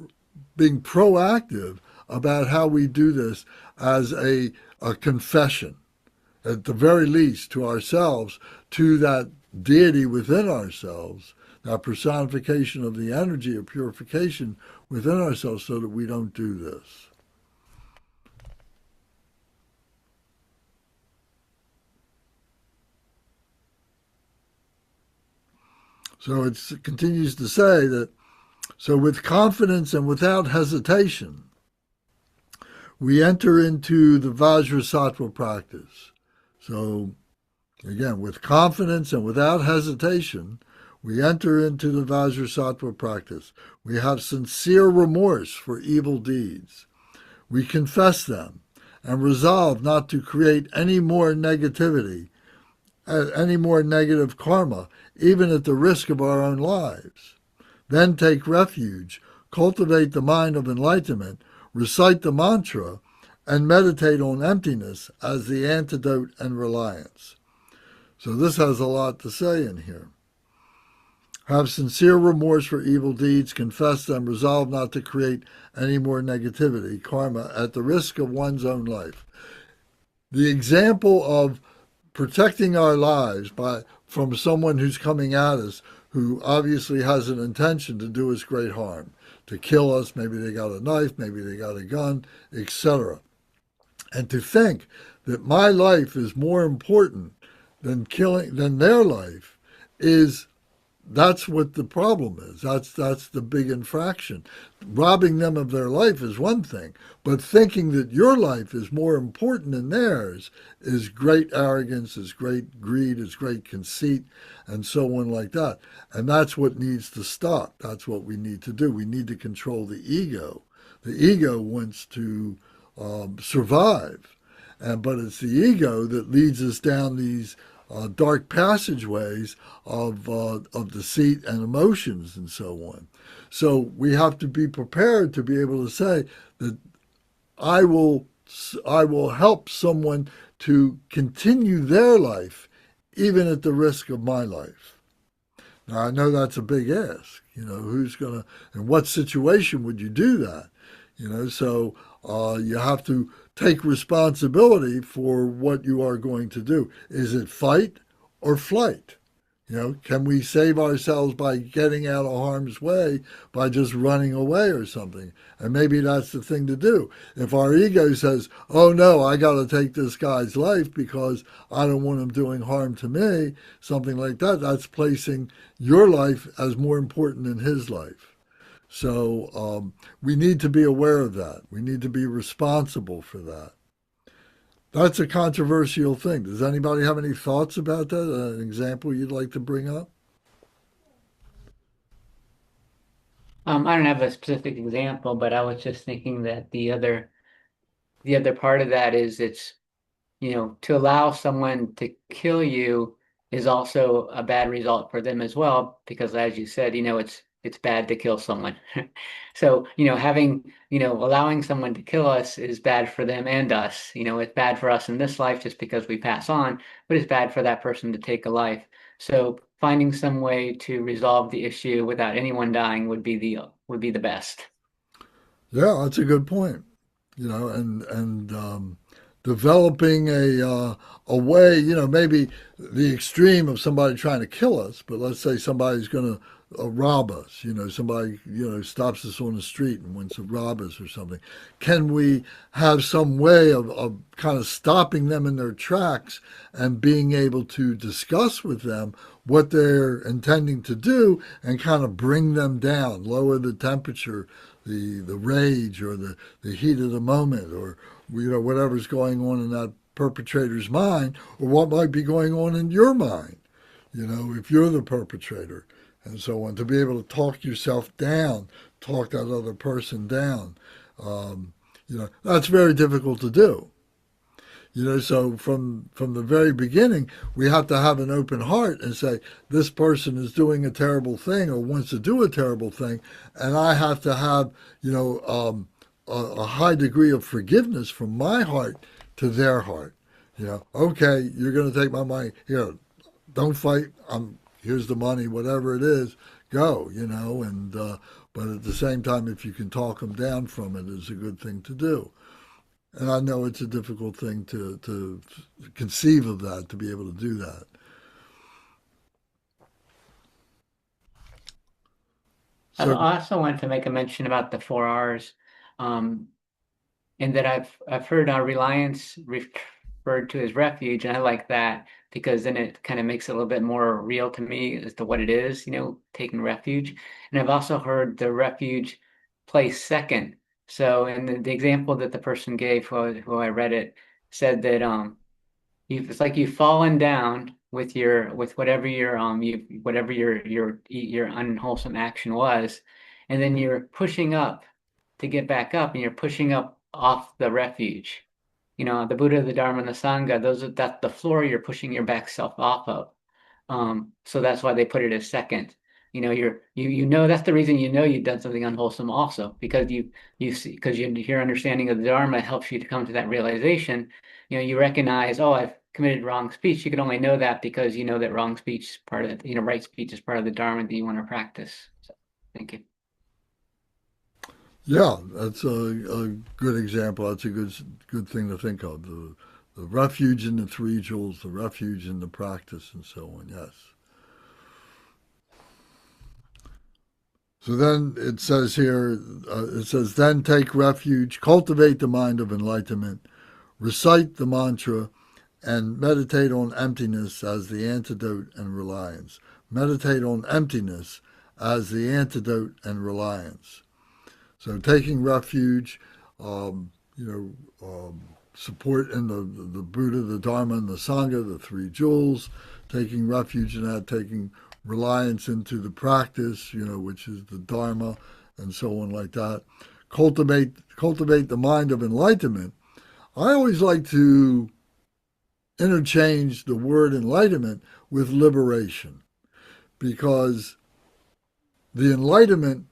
being proactive about how we do this as a confession, at the very least, to ourselves, to that deity within ourselves, that personification of the energy of purification within ourselves, so that we don't do this. So it continues to say that, so with confidence and without hesitation, we enter into the Vajrasattva practice. So again, with confidence and without hesitation, we enter into the Vajrasattva practice. We have sincere remorse for evil deeds. We confess them and resolve not to create any more negativity, any more negative karma, even at the risk of our own lives. Then take refuge, cultivate the mind of enlightenment, recite the mantra, and meditate on emptiness as the antidote and reliance. So this has a lot to say in here. Have sincere remorse for evil deeds, confess them, resolve not to create any more negativity, karma, at the risk of one's own life. The example of protecting our lives from someone who's coming at us who obviously has an intention to do us great harm, to kill us, maybe they got a knife, maybe they got a gun, etc. And to think that my life is more important than their life that's what the problem is. That's the big infraction. Robbing them of their life is one thing, but thinking that your life is more important than theirs is great arrogance, is great greed, is great conceit, and so on like that. And that's what needs to stop. That's what we need to do. We need to control the ego. The ego wants to survive, but it's the ego that leads us down these dark passageways of deceit and emotions and so on. So we have to be prepared to be able to say that I will help someone to continue their life even at the risk of my life. Now I know that's a big ask. Who's gonna, in what situation would you do that? So you have to take responsibility for what you are going to do. Is it fight or flight? Can we save ourselves by getting out of harm's way by just running away or something? And maybe that's the thing to do. If our ego says, oh no, I got to take this guy's life because I don't want him doing harm to me, something like that, that's placing your life as more important than his life. So we need to be aware of that. We need to be responsible for that. That's a controversial thing. Does anybody have any thoughts about that? An example you'd like to bring up? I don't have a specific example, but I was just thinking that the other part of that is to allow someone to kill you is also a bad result for them as well, because as you said, it's bad to kill someone. So, allowing someone to kill us is bad for them and us. It's bad for us in this life just because we pass on, but it's bad for that person to take a life. So finding some way to resolve the issue without anyone dying would be the best. Yeah, that's a good point. And developing a way, maybe the extreme of somebody trying to kill us, but let's say somebody's going to rob us, somebody, stops us on the street and wants to rob us or something. Can we have some way of kind of stopping them in their tracks and being able to discuss with them what they're intending to do and kind of bring them down, lower the temperature, the rage or the heat of the moment, or whatever's going on in that perpetrator's mind, or what might be going on in your mind, if you're the perpetrator, and so on, to be able to talk yourself down, talk that other person down. That's very difficult to do. So from the very beginning, we have to have an open heart and say, this person is doing a terrible thing or wants to do a terrible thing, and I have to have, a high degree of forgiveness from my heart to their heart. Okay, you're going to take my money. Here, don't fight. Here's the money, whatever it is, go, and but at the same time, if you can talk them down from it, is a good thing to do. And I know it's a difficult thing to conceive of that, to be able to do that. I So, also wanted to make a mention about the 4 R's, in that I've heard our reliance referred to as refuge, and I like that because then it kind of makes it a little bit more real to me as to what it is, taking refuge. And I've also heard the refuge place second. So in the example that the person gave who I read it said that it's like you've fallen down with whatever your unwholesome action was, and then you're pushing up to get back up, and you're pushing up off the refuge. The Buddha, the Dharma, and the Sangha, that's the floor you're pushing your back self off of. So that's why they put it as second. That's the reason you've done something unwholesome also, because your understanding of the Dharma helps you to come to that realization. You recognize, oh, I've committed wrong speech. You can only know that because you know that wrong speech is part of right speech is part of the Dharma that you want to practice. So thank you. Yeah, that's a good example. That's a good thing to think of. The refuge in the three jewels, the refuge in the practice, and so on. Yes. So then it says here, then take refuge, cultivate the mind of enlightenment, recite the mantra, and meditate on emptiness as the antidote and reliance. Meditate on emptiness as the antidote and reliance. So taking refuge, support in the Buddha, the Dharma, and the Sangha, the three jewels, taking refuge in that, taking reliance into the practice, which is the Dharma, and so on like that. Cultivate the mind of enlightenment. I always like to interchange the word enlightenment with liberation, because the enlightenment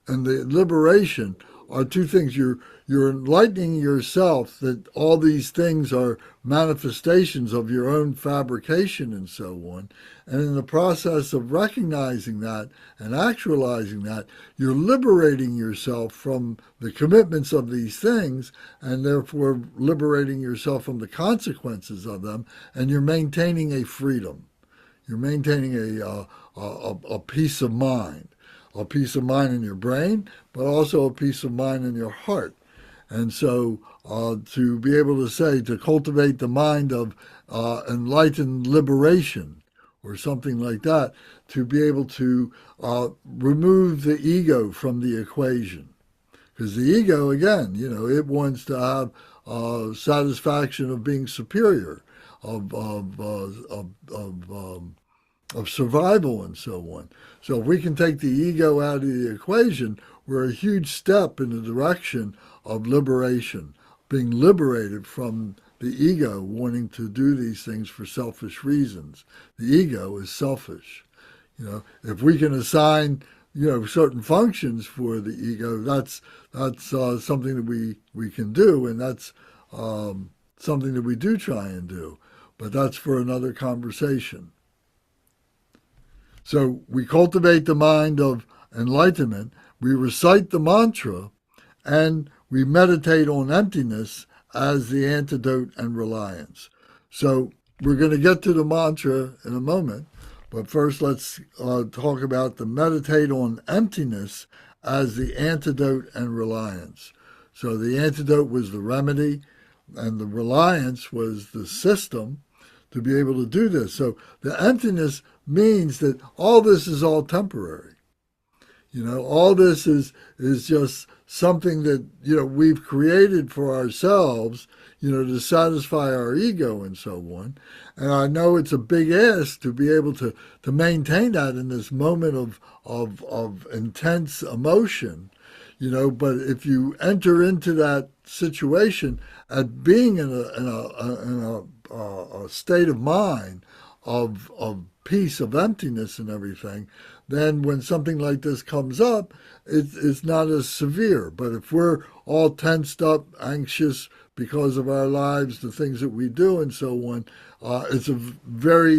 and the liberation are two things. You're enlightening yourself that all these things are manifestations of your own fabrication and so on. And in the process of recognizing that and actualizing that, you're liberating yourself from the commitments of these things, and therefore liberating yourself from the consequences of them, and you're maintaining a freedom. You're maintaining a peace of mind. A peace of mind in your brain, but also a peace of mind in your heart. And so to be able to say, to cultivate the mind of enlightened liberation or something like that, to be able to remove the ego from the equation. Because the ego, again, it wants to have satisfaction of being superior, of survival and so on. So if we can take the ego out of the equation, we're a huge step in the direction of liberation, being liberated from the ego wanting to do these things for selfish reasons. The ego is selfish. If we can assign certain functions for the ego, that's something that we can do, and that's something that we do try and do. But that's for another conversation. So we cultivate the mind of enlightenment, we recite the mantra, and we meditate on emptiness as the antidote and reliance. So we're going to get to the mantra in a moment, but first let's talk about the meditate on emptiness as the antidote and reliance. So the antidote was the remedy, and the reliance was the system to be able to do this. So the emptiness means that all this is all temporary. All this is just something that, we've created for ourselves, to satisfy our ego and so on. And I know it's a big ask to be able to maintain that in this moment of intense emotion, but if you enter into that situation at being in a state of mind of peace, of emptiness and everything, then when something like this comes up, it's not as severe. But if we're all tensed up, anxious because of our lives, the things that we do and so on, it's a very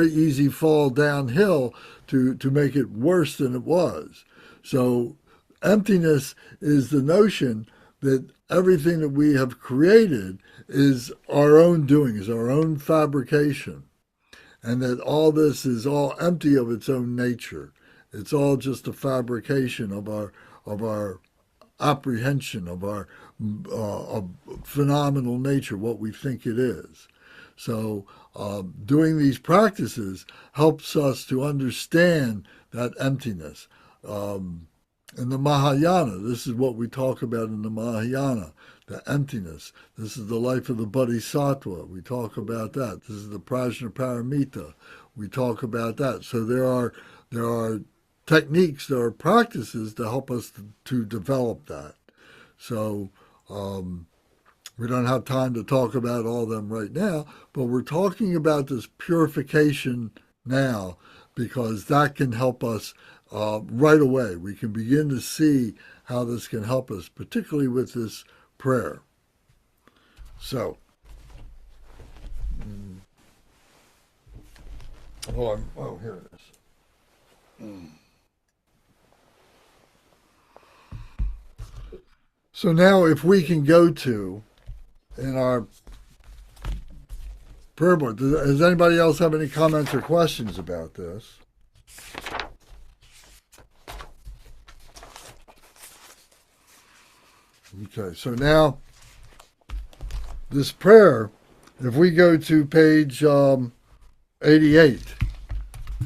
easy fall downhill to make it worse than it was. So emptiness is the notion that everything that we have created is our own doing, is our own fabrication, and that all this is all empty of its own nature. It's all just a fabrication of our apprehension, of our phenomenal nature, what we think it is. So doing these practices helps us to understand that emptiness. In the Mahayana, this is what we talk about in the Mahayana, the emptiness. This is the life of the Bodhisattva. We talk about that. This is the Prajnaparamita. We talk about that. So there are techniques, there are practices to help us to develop that. So we don't have time to talk about all of them right now, but we're talking about this purification now because that can help us right away. We can begin to see how this can help us, particularly with this prayer. So, here it is. So now if we can go to, in our prayer board, does anybody else have any comments or questions about this? Okay, so now this prayer, if we go to page 88,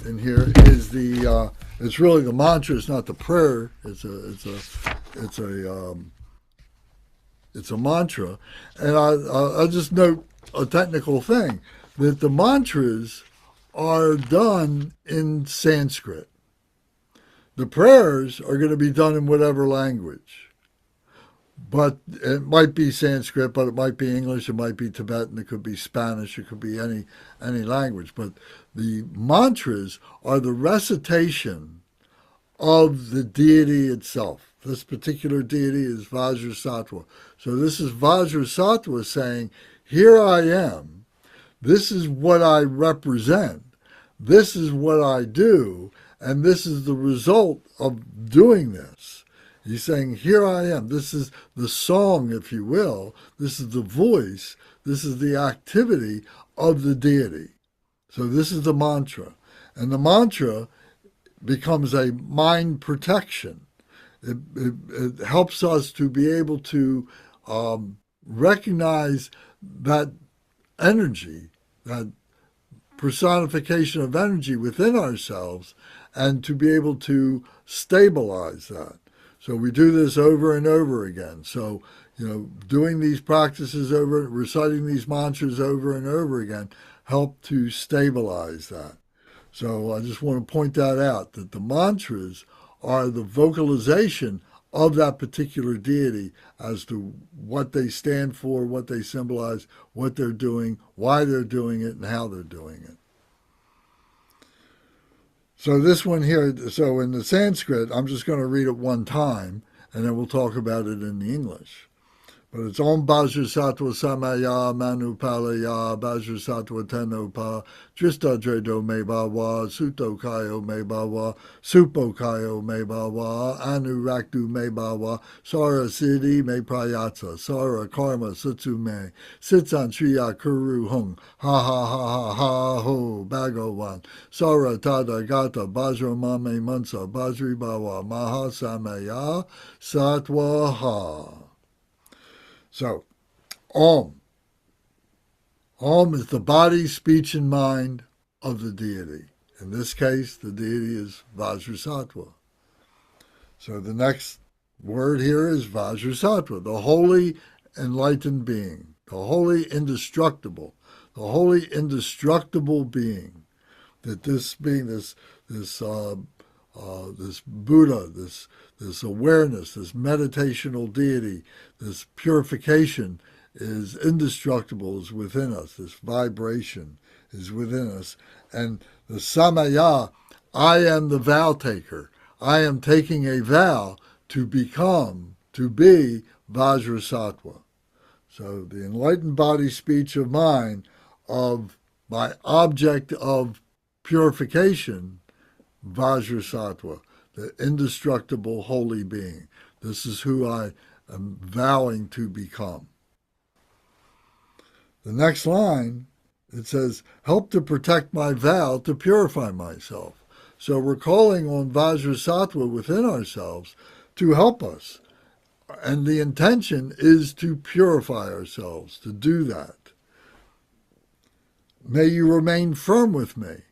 and here is the, it's really the mantra, it's not the prayer, it's a mantra. And I'll just note a technical thing, that the mantras are done in Sanskrit. The prayers are going to be done in whatever language. But it might be Sanskrit, but it might be English, it might be Tibetan, it could be Spanish, it could be any language. But the mantras are the recitation of the deity itself. This particular deity is Vajrasattva. So this is Vajrasattva saying, here I am, this is what I represent, this is what I do, and this is the result of doing this. He's saying, here I am. This is the song, if you will. This is the voice. This is the activity of the deity. So this is the mantra. And the mantra becomes a mind protection. It helps us to be able to recognize that energy, that personification of energy within ourselves, and to be able to stabilize that. So we do this over and over again. So, doing these practices over, reciting these mantras over and over again, help to stabilize that. So I just want to point that out, that the mantras are the vocalization of that particular deity as to what they stand for, what they symbolize, what they're doing, why they're doing it, and how they're doing it. So this one here, so in the Sanskrit, I'm just going to read it one time, and then we'll talk about it in the English. But it's Om Vajrasattva Samaya Manupalaya Vajrasattva Tenopa Drista Dredo Mebawa Suto Kayo Mebawa Supo Kayo Mebawa Anuraktu Mebawa Sara Siddhi Me Prayatsa Sara Karma Sutsume Sitsan Shriya Kuru Hung Ha Ha Ha Ha Ha Ho Bhagawan Sara Tada Gata Bajra Mame Mansa Bajri Bawa Mahasamaya Satwaha. So, Om. Om is the body, speech, and mind of the deity. In this case, the deity is Vajrasattva. So the next word here is Vajrasattva, the holy enlightened being, the holy indestructible being. That this being, this Buddha, this awareness, this meditational deity, this purification is indestructible, is within us. This vibration is within us. And the samaya, I am the vow taker. I am taking a vow to be Vajrasattva. So the enlightened body, speech of mind of my object of purification, Vajrasattva, the indestructible holy being. This is who I am vowing to become. The next line, it says, help to protect my vow to purify myself. So we're calling on Vajrasattva within ourselves to help us And the intention is to purify ourselves, to do that. May you remain firm with me,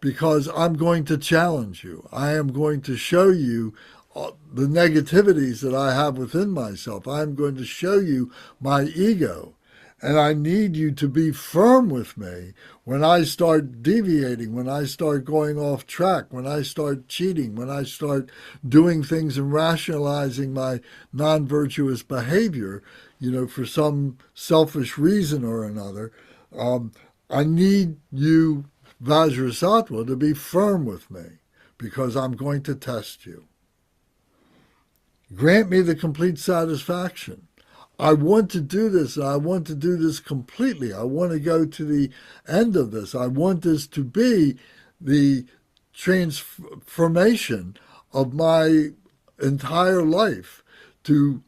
because I'm going to challenge you. I am going to show you the negativities that I have within myself. I'm going to show you my ego. And I need you to be firm with me when I start deviating, when I start going off track, when I start cheating, when I start doing things and rationalizing my non-virtuous behavior, for some selfish reason or another. I need you, Vajrasattva, to be firm with me, because I'm going to test you. Grant me the complete satisfaction. I want to do this, and I want to do this completely. I want to go to the end of this. I want this to be the transformation of my entire life, to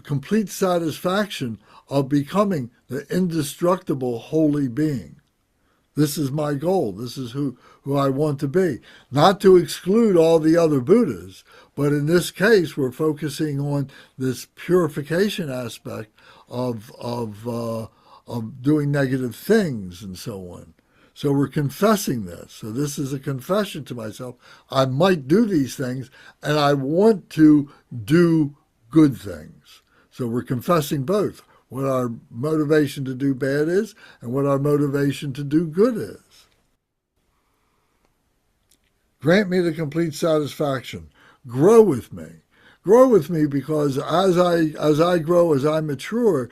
complete satisfaction of becoming the indestructible holy being. This is my goal. This is who I want to be. Not to exclude all the other Buddhas, but in this case, we're focusing on this purification aspect of doing negative things and so on. So we're confessing this. So this is a confession to myself. I might do these things, and I want to do good things. So we're confessing both, what our motivation to do bad is and what our motivation to do good is. Grant me the complete satisfaction. Grow with me. Grow with me, because as I grow, as I mature,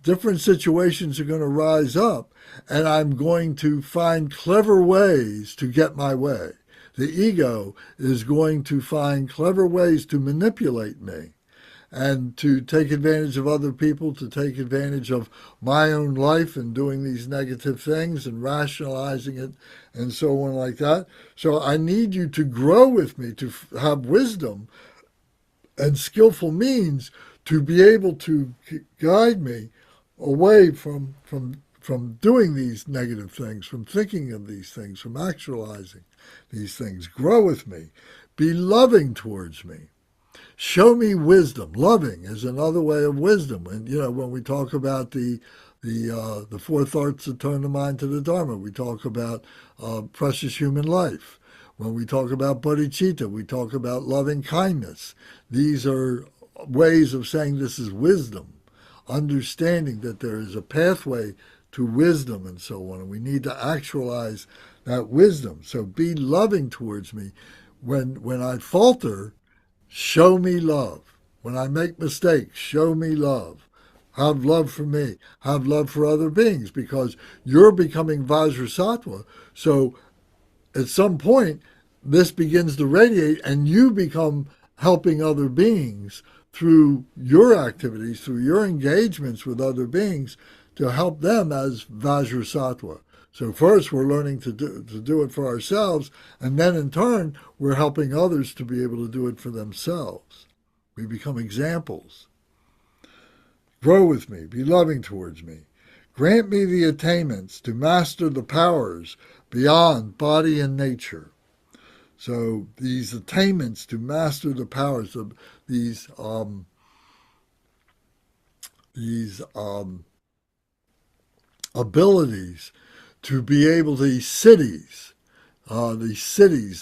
different situations are going to rise up, and I'm going to find clever ways to get my way. The ego is going to find clever ways to manipulate me and to take advantage of other people, to take advantage of my own life and doing these negative things and rationalizing it and so on like that. So I need you to grow with me, to have wisdom and skillful means to be able to guide me away from doing these negative things, from thinking of these things, from actualizing these things. Grow with me. Be loving towards me. Show me wisdom. Loving is another way of wisdom. And, when we talk about the four thoughts that turn the mind to the Dharma, we talk about precious human life. When we talk about bodhicitta, we talk about loving kindness. These are ways of saying this is wisdom, understanding that there is a pathway to wisdom and so on, and we need to actualize that wisdom. So be loving towards me. When I falter, show me love. When I make mistakes, show me love. Have love for me. Have love for other beings, because you're becoming Vajrasattva. So at some point, this begins to radiate, and you become helping other beings through your activities, through your engagements with other beings, to help them as Vajrasattva. So first we're learning to do it for ourselves, and then in turn we're helping others to be able to do it for themselves. We become examples. Grow with me, be loving towards me. Grant me the attainments to master the powers beyond body and nature. So these attainments to master the powers of these abilities to be able to, these cities, S-I-D-D-H-I-S,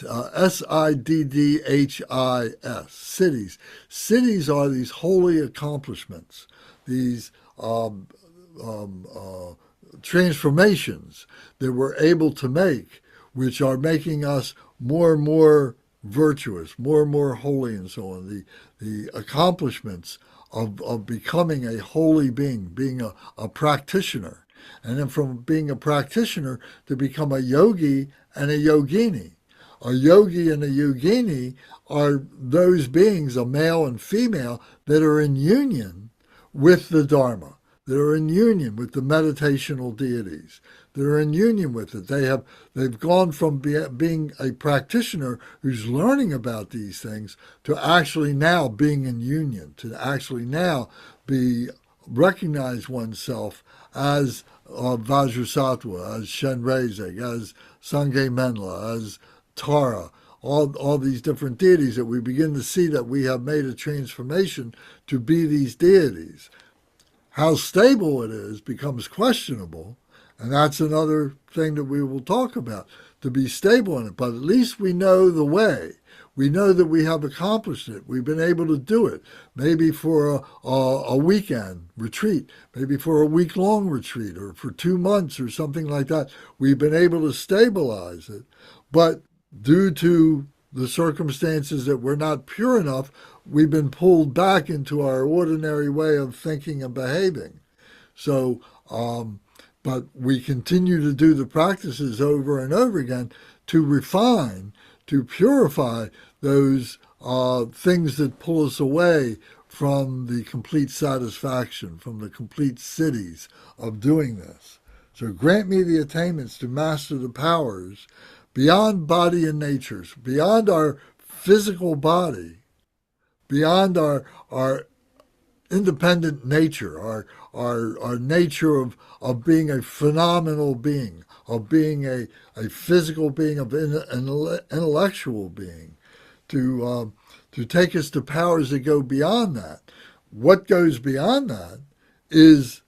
cities. Cities are these holy accomplishments, these transformations that we're able to make, which are making us more and more virtuous, more and more holy, and so on. The accomplishments of becoming a holy being, being a practitioner. And then from being a practitioner to become a yogi and a yogini. A yogi and a yogini are those beings, a male and female, that are in union with the Dharma, that are in union with the meditational deities, that are in union with it. They've gone from being a practitioner who's learning about these things to actually now being in union, to actually now recognize oneself as Vajrasattva, as Shenrezig, as Sangye Menla, as Tara, all these different deities, that we begin to see that we have made a transformation to be these deities. How stable it is becomes questionable, and that's another thing that we will talk about, to be stable in it. But at least we know the way. We know that we have accomplished it. We've been able to do it, maybe for a weekend retreat, maybe for a week-long retreat, or for 2 months or something like that. We've been able to stabilize it. But due to the circumstances that we're not pure enough, we've been pulled back into our ordinary way of thinking and behaving. So, but we continue to do the practices over and over again to refine, to purify those things that pull us away from the complete satisfaction, from the complete cities of doing this. So grant me the attainments to master the powers beyond body and natures, beyond our physical body, beyond our independent nature, our nature of being a phenomenal being, of being a physical being, of an intellectual being, to take us to powers that go beyond that. What goes beyond that is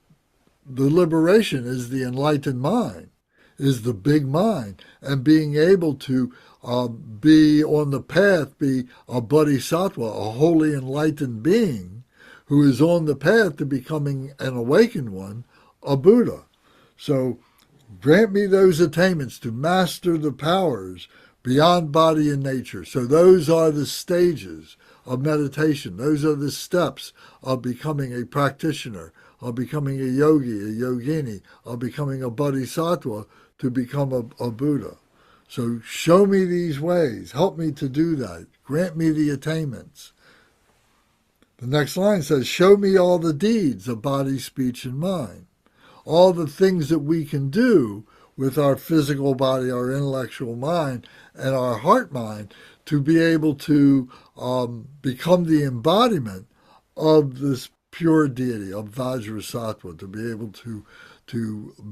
the liberation, is the enlightened mind, is the big mind, and being able to be on the path, be a bodhisattva, a holy enlightened being who is on the path to becoming an awakened one, a Buddha. So grant me those attainments to master the powers beyond body and nature. So those are the stages of meditation. Those are the steps of becoming a practitioner, of becoming a yogi, a yogini, of becoming a bodhisattva, to become a Buddha. So show me these ways. Help me to do that. Grant me the attainments. The next line says, show me all the deeds of body, speech, and mind. All the things that we can do with our physical body, our intellectual mind, and our heart mind to be able to become the embodiment of this pure deity, of Vajrasattva, to be able to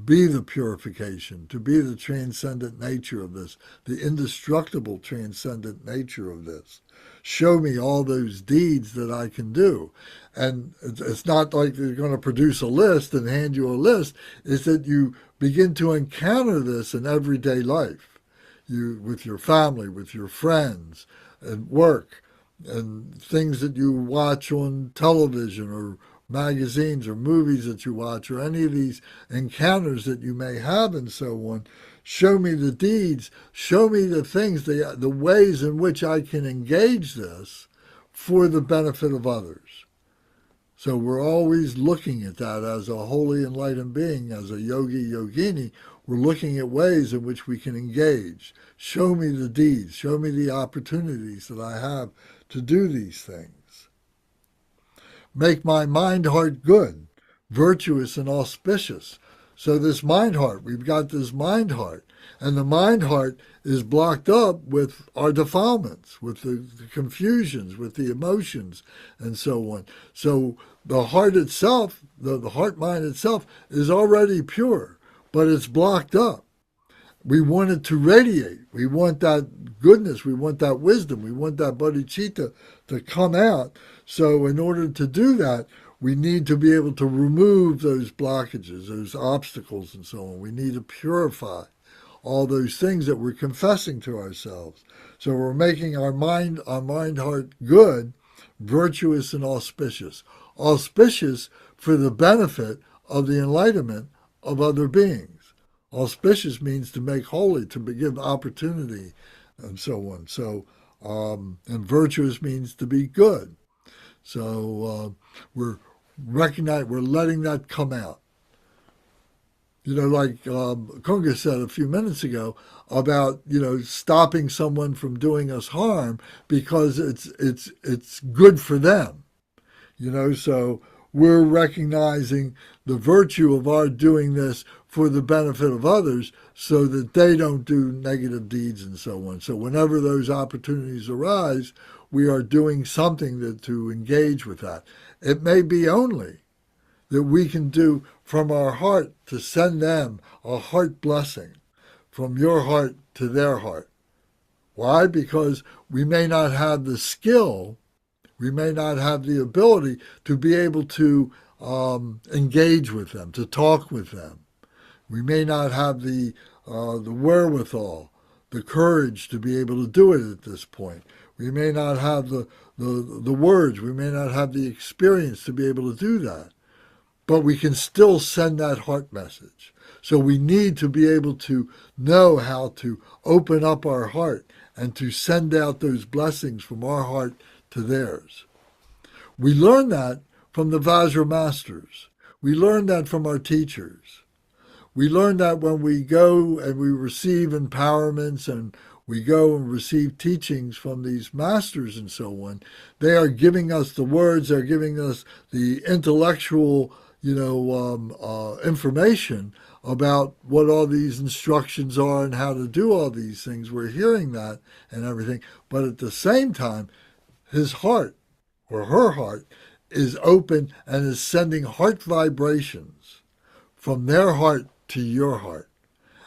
be the purification, to be the transcendent nature of this, the indestructible transcendent nature of this. Show me all those deeds that I can do. And it's not like they're going to produce a list and hand you a list. It's that you begin to encounter this in everyday life, with your family, with your friends, and work, and things that you watch on television or magazines or movies that you watch, or any of these encounters that you may have and so on. Show me the deeds, show me the things, the ways in which I can engage this for the benefit of others. So we're always looking at that as a holy enlightened being, as a yogi, yogini. We're looking at ways in which we can engage. Show me the deeds, show me the opportunities that I have to do these things. Make my mind heart good, virtuous and auspicious. So this mind heart, we've got this mind heart, and the mind heart is blocked up with our defilements, with the confusions, with the emotions, and so on. So the heart itself, the heart mind itself, is already pure, but it's blocked up. We want it to radiate. We want that goodness. We want that wisdom. We want that bodhicitta to come out. So in order to do that, we need to be able to remove those blockages, those obstacles, and so on. We need to purify all those things that we're confessing to ourselves. So we're making our mind heart good, virtuous, and auspicious. Auspicious for the benefit of the enlightenment of other beings. Auspicious means to make holy, to give opportunity, and so on. So, and virtuous means to be good. So we're letting that come out. You know, like Kunga said a few minutes ago about, stopping someone from doing us harm because it's good for them. So we're recognizing the virtue of our doing this for the benefit of others so that they don't do negative deeds and so on. So whenever those opportunities arise, we are doing something to engage with that. It may be only that we can do from our heart to send them a heart blessing, from your heart to their heart. Why? Because we may not have the skill, we may not have the ability to be able to engage with them, to talk with them. We may not have the wherewithal, the courage to be able to do it at this point. We may not have the words. We may not have the experience to be able to do that. But we can still send that heart message. So we need to be able to know how to open up our heart and to send out those blessings from our heart to theirs. We learn that from the Vajra masters. We learn that from our teachers. We learn that when we go and we receive empowerments and we go and receive teachings from these masters and so on, they are giving us the words, they're giving us the intellectual, information about what all these instructions are and how to do all these things. We're hearing that and everything. But at the same time, his heart or her heart is open and is sending heart vibrations from their heart to your heart.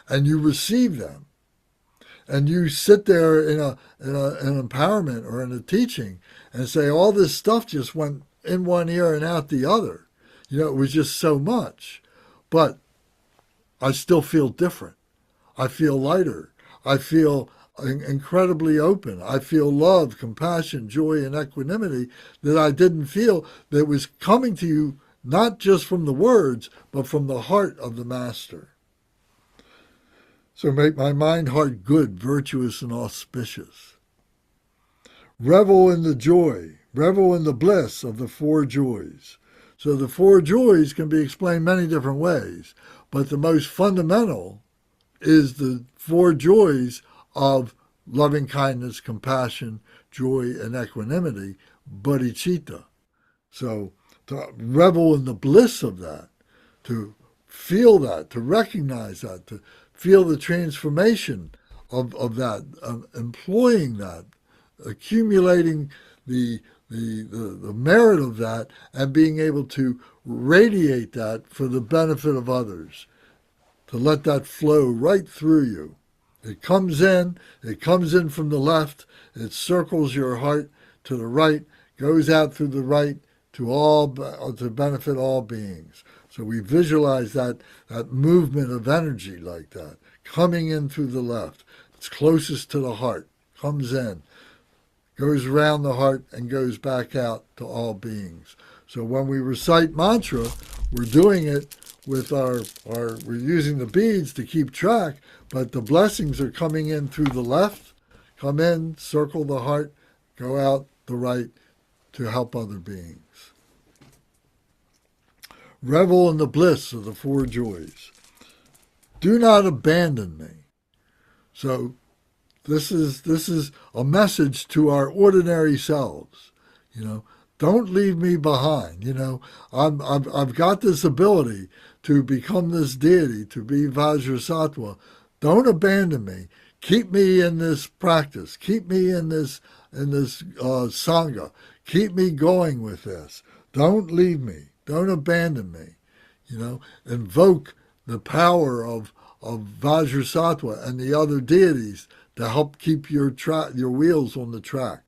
And you receive them. And you sit there in an empowerment or in a teaching and say, all this stuff just went in one ear and out the other. It was just so much. But I still feel different. I feel lighter. I feel incredibly open. I feel love, compassion, joy, and equanimity that I didn't feel, that was coming to you not just from the words, but from the heart of the Master. So make my mind, heart good, virtuous, and auspicious. Revel in the joy, revel in the bliss of the four joys. So the four joys can be explained many different ways, but the most fundamental is the four joys of loving kindness, compassion, joy, and equanimity, bodhicitta. So to revel in the bliss of that, to feel that, to recognize that, to feel the transformation of that, of employing that, accumulating the merit of that, and being able to radiate that for the benefit of others, to let that flow right through you. It comes in from the left, it circles your heart to the right, goes out through the right to benefit all beings. So we visualize that movement of energy like that, coming in through the left. It's closest to the heart, comes in, goes around the heart, and goes back out to all beings. So when we recite mantra, we're doing it with we're using the beads to keep track, but the blessings are coming in through the left, come in, circle the heart, go out the right to help other beings. Revel in the bliss of the four joys. Do not abandon me. So this is a message to our ordinary selves. Don't leave me behind. I've got this ability to become this deity, to be Vajrasattva. Don't abandon me. Keep me in this practice. Keep me in this sangha. Keep me going with this. Don't leave me. Don't abandon me. Invoke the power of Vajrasattva and the other deities to help keep your wheels on the track.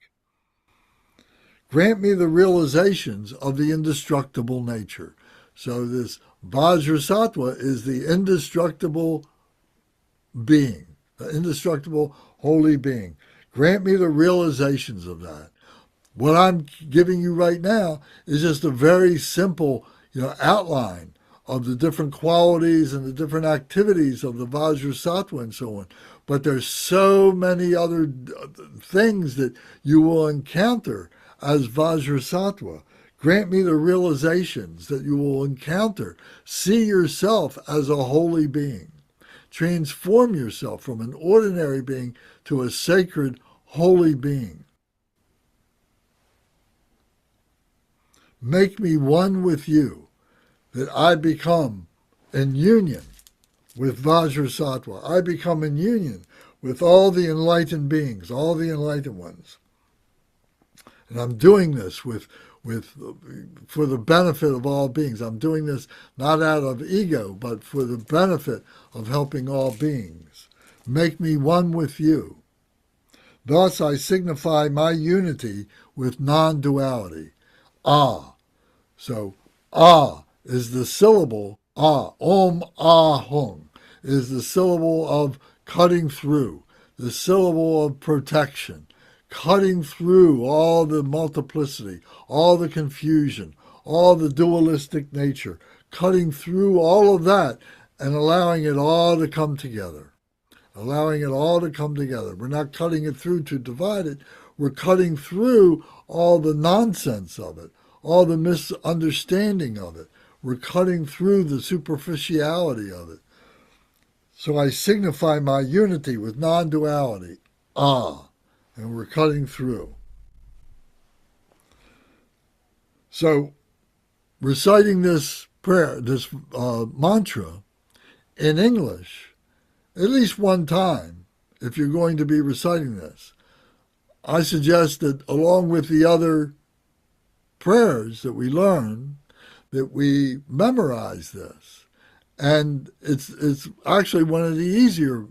Grant me the realizations of the indestructible nature. So this Vajrasattva is the indestructible being, the indestructible holy being. Grant me the realizations of that. What I'm giving you right now is just a very simple, outline of the different qualities and the different activities of the Vajrasattva and so on. But there's so many other things that you will encounter as Vajrasattva. Grant me the realizations that you will encounter. See yourself as a holy being. Transform yourself from an ordinary being to a sacred, holy being. Make me one with you, that I become in union with Vajrasattva. I become in union with all the enlightened beings, all the enlightened ones. And I'm doing this for the benefit of all beings. I'm doing this not out of ego, but for the benefit of helping all beings. Make me one with you. Thus I signify my unity with non-duality. Ah. So, ah is the syllable, ah, om ah hung, is the syllable of cutting through, the syllable of protection, cutting through all the multiplicity, all the confusion, all the dualistic nature, cutting through all of that and allowing it all to come together. Allowing it all to come together. We're not cutting it through to divide it. We're cutting through all the nonsense of it, all the misunderstanding of it. We're cutting through the superficiality of it. So I signify my unity with non-duality. Ah, and we're cutting through. So reciting this prayer, this mantra in English, at least one time, if you're going to be reciting this, I suggest that along with the other prayers that we learn, that we memorize this. And it's actually one of the easier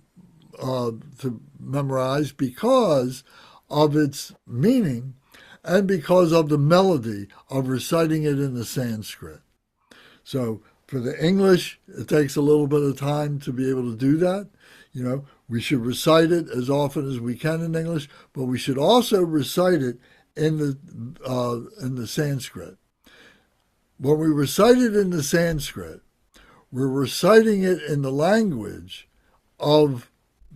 to memorize because of its meaning and because of the melody of reciting it in the Sanskrit. So for the English, it takes a little bit of time to be able to do that. You know, we should recite it as often as we can in English, but we should also recite it in the Sanskrit. When we recite it in the Sanskrit, we're reciting it in the language of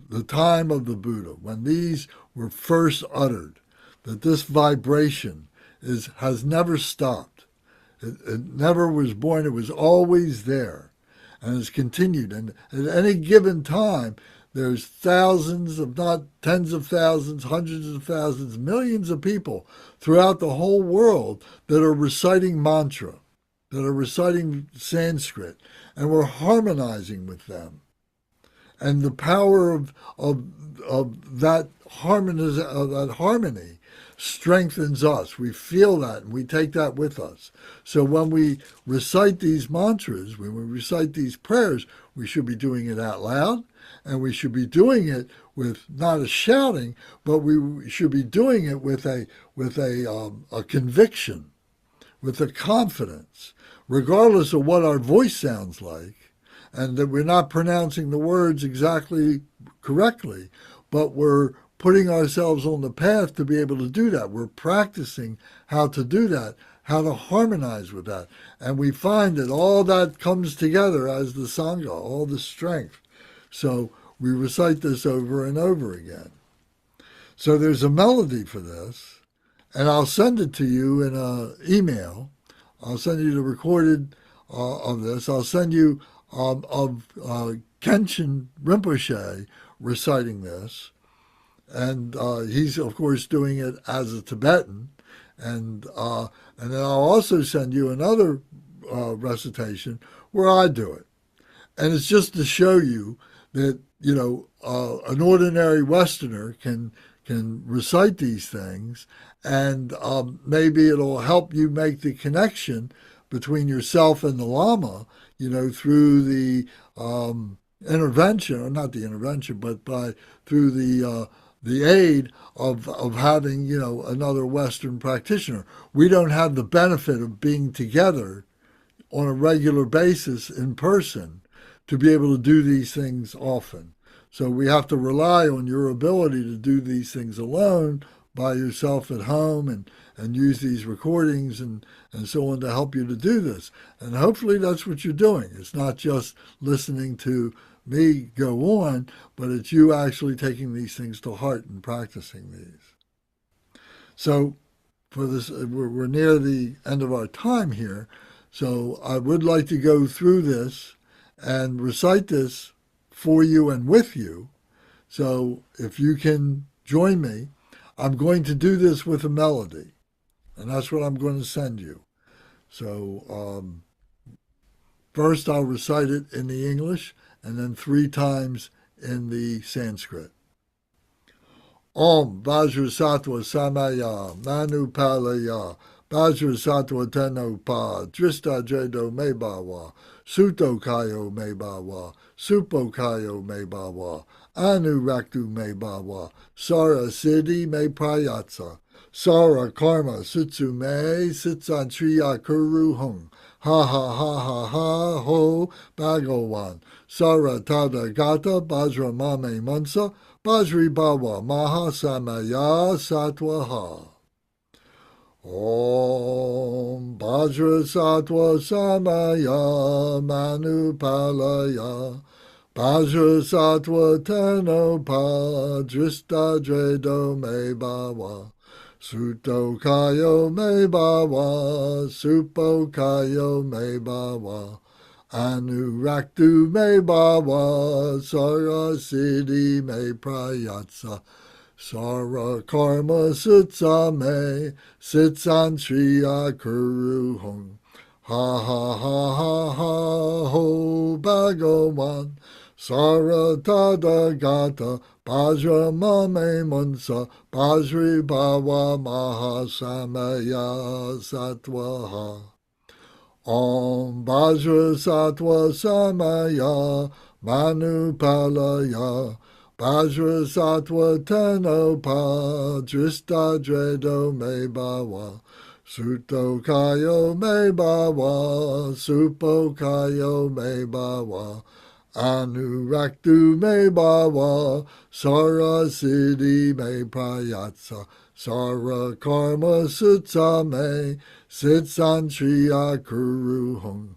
the time of the Buddha, when these were first uttered, that this vibration has never stopped. It never was born. It was always there and has continued. And at any given time, there's thousands, if not tens of thousands, hundreds of thousands, millions of people throughout the whole world that are reciting mantra, that are reciting Sanskrit, and we're harmonizing with them. And the power of that harmony strengthens us. We feel that and we take that with us. So when we recite these mantras, when we recite these prayers, we should be doing it out loud, and we should be doing it with not a shouting, but we should be doing it with a conviction, with a confidence, regardless of what our voice sounds like, and that we're not pronouncing the words exactly correctly, but we're putting ourselves on the path to be able to do that. We're practicing how to do that, how to harmonize with that. And we find that all that comes together as the Sangha, all the strength. So we recite this over and over again. So there's a melody for this, and I'll send it to you in an email. I'll send you the recorded of this. I'll send you of Khenchen Rinpoche reciting this. And he's, of course, doing it as a Tibetan. And then I'll also send you another recitation where I do it. And it's just to show you that, you know, an ordinary Westerner can recite these things, and maybe it'll help you make the connection between yourself and the Lama, you know, through the intervention, or not the intervention, but through the aid of having, you know, another Western practitioner. We don't have the benefit of being together on a regular basis in person to be able to do these things often. So we have to rely on your ability to do these things alone by yourself at home and use these recordings and so on to help you to do this. And hopefully that's what you're doing. It's not just listening to me go on, but it's you actually taking these things to heart and practicing these. So for this, we're near the end of our time here. So I would like to go through this and recite this for you and with you. So if you can join me, I'm going to do this with a melody, and that's what I'm going to send you. So first I'll recite it in the English, and then 3 times in the Sanskrit. Om Vajrasattva Samaya Manu Palaya Vajrasattva Teno Pa Drista Jedo Mebawa Suto Kayo Me Bawa, Supo Kayo Me Bawa, Anu Raktu Me Bawa, Sara Siddhi Me Prayatsa, Sara Karma Sutsu Me Sitsan Triya Kuru Hung, Ha Ha Ha Ha Ha Ho Bhagawan, Sara Tada Gata Bajra Mame Mansa, Bajri Bawa Maha Samaya Satwaha. Om Vajrasattva Samaya Manupalaya Vajrasattva Tenopa Drista Dredo Me Bhava Suto Kayo Me Bhava Supo Kayo Me Bhava Anuraktu Me Bhava Sara Siddhi Me Prayatsa Sara Karma Sutsa Me Sitsan Triya Kuru Hung Ha Ha Ha Ha Ha Ho Bhagawan Sara Tada Gata Bajra Mame Munsa Bajri Bhava Maha Samaya Satwaha Om Vajrasattva Samaya Manupalaya Vajrasattva Tenopa Drista Dredo Me Bhava Suto Kayo Me Bhava Supo Kayo Me Bhava Anuraktu Me Bhava Sara Siddhi Me Prayatsa Sara Karma Sutsa Me Sitsan Triya Kuru Hung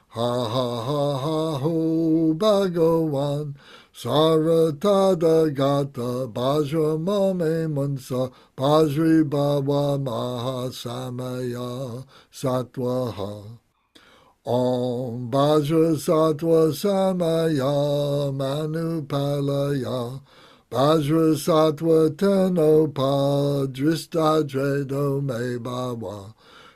Ha Ha Ha Ha Ho Bhagawan Sara Tada Gata Bajra Mame Munsa Bajri Bhava Maha Samaya Satwaha Om Vajrasattva Samaya Manupalaya Vajrasattva Tenopa Drista Dredo Me Bhava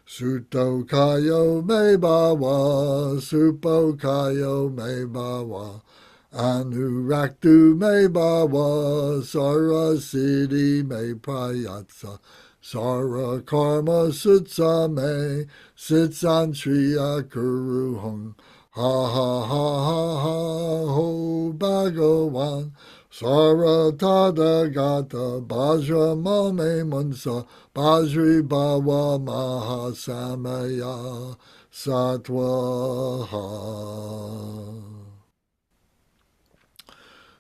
Suto Kayo Me Bhava Supo Kayo Me Bhava Anuraktu Me Bhava Sara Siddhi Me Prayatsa Sara Karma Sutsa Me Sitsan Triya Kuru Hung Ha Ha Ha Ha Ha Ho Bhagawan Sara Tada Gata Bajra Mame Munsa Bajri Bhava Maha Samaya Satwaha.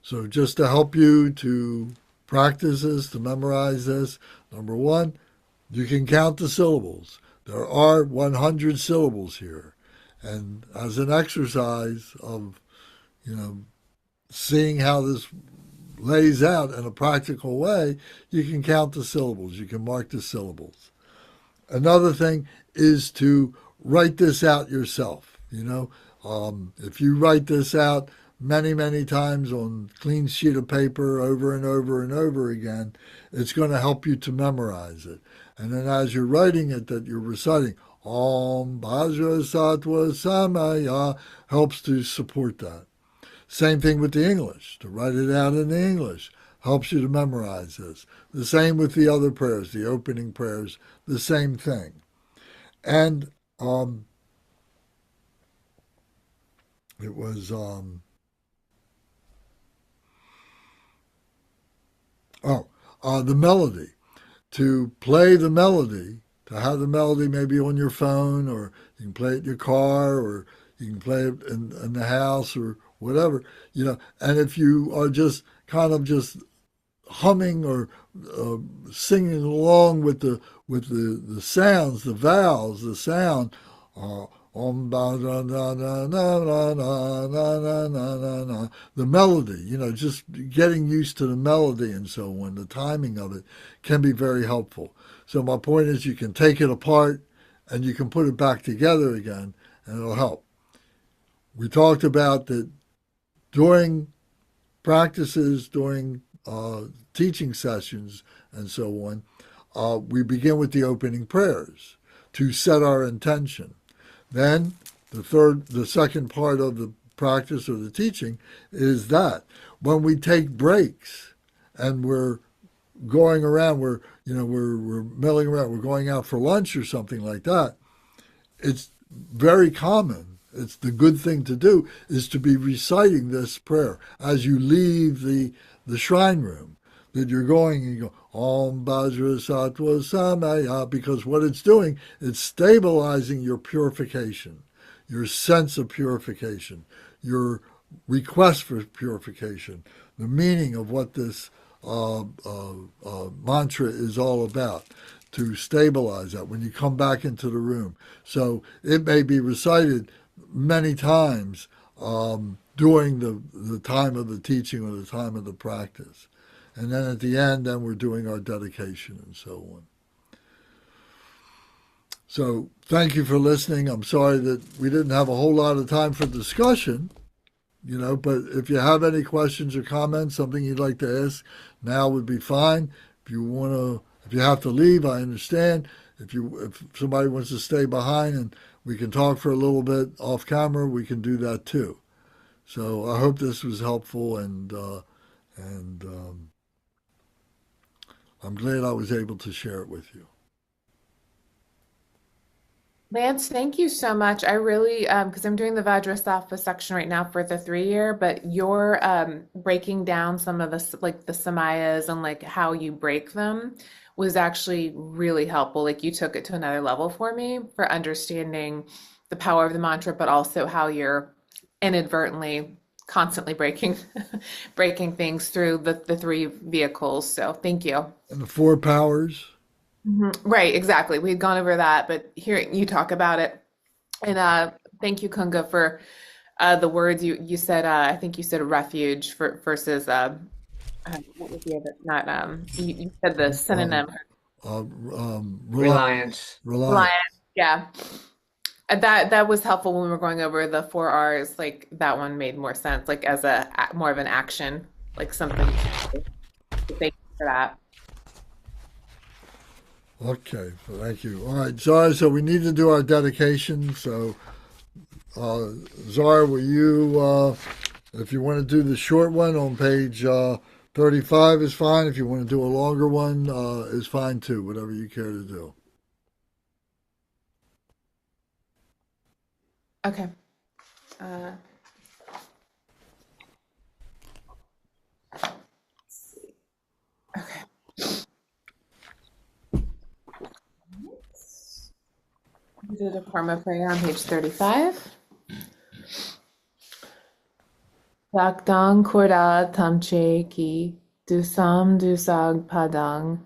So just to help you to practice this, to memorize this, number one, you can count the syllables. There are 100 syllables here. And as an exercise of, seeing how this lays out in a practical way, you can count the syllables. You can mark the syllables. Another thing is to write this out yourself. If you write this out many, many times on a clean sheet of paper over and over and over again, it's going to help you to memorize it. And then as you're writing it, that you're reciting, Om Vajrasattva Samaya, helps to support that. Same thing with the English. To write it out in the English helps you to memorize this. The same with the other prayers, the opening prayers, the same thing. And it was... the melody. To play the melody, to have the melody maybe on your phone, or you can play it in your car, or you can play it in the house, or whatever, And if you are just kind of just humming or singing along with the sounds, the vowels, the sound, Om ba da da da na na na na na na na, the melody, just getting used to the melody and so on, the timing of it can be very helpful. So my point is, you can take it apart and you can put it back together again, and it'll help. We talked about that during practices, during teaching sessions and so on, we begin with the opening prayers to set our intention. Then the second part of the practice or the teaching is that when we take breaks and we're going around, we're milling around, we're going out for lunch or something like that, it's very common it's the good thing to do is to be reciting this prayer as you leave the shrine room. That you're going and you go, Om Vajrasattva Samaya, because what it's doing, it's stabilizing your purification, your sense of purification, your request for purification, the meaning of what this mantra is all about, to stabilize that when you come back into the room. So it may be recited many times during the time of the teaching or the time of the practice. And then at the end, then we're doing our dedication and so on. So thank you for listening. I'm sorry that we didn't have a whole lot of time for discussion, but if you have any questions or comments, something you'd like to ask, now would be fine. If you have to leave, I understand. If somebody wants to stay behind and we can talk for a little bit off camera, we can do that too. So I hope this was helpful, and I'm glad I was able to share it with you. Lance, thank you so much. I really, because I'm doing the Vajrasattva section right now for the 3-year, but you're breaking down some of the samayas and how you break them was actually really helpful. Like you took it to another level for me for understanding the power of the mantra, but also how you're inadvertently constantly breaking things through the 3 vehicles. So thank you. And the 4 powers. Right, exactly. We'd gone over that, but hearing you talk about it, and thank you, Kunga, for the words you said. I think you said refuge versus what was the other? Not you said the synonym. Reliance. Reliance. Yeah. That was helpful when we were going over the 4 R's. Like that one made more sense, like as more of an action, like something. Thank you for that. Okay, well, thank you. All right, Zara, so we need to do our dedication. So, Zara, will you, if you want to do the short one on page 35 is fine. If you want to do a longer one, is fine too, whatever you care to do. Okay. Okay. We did a karma prayer on page 35. Dakdang korda tamche ki dusam dusag padang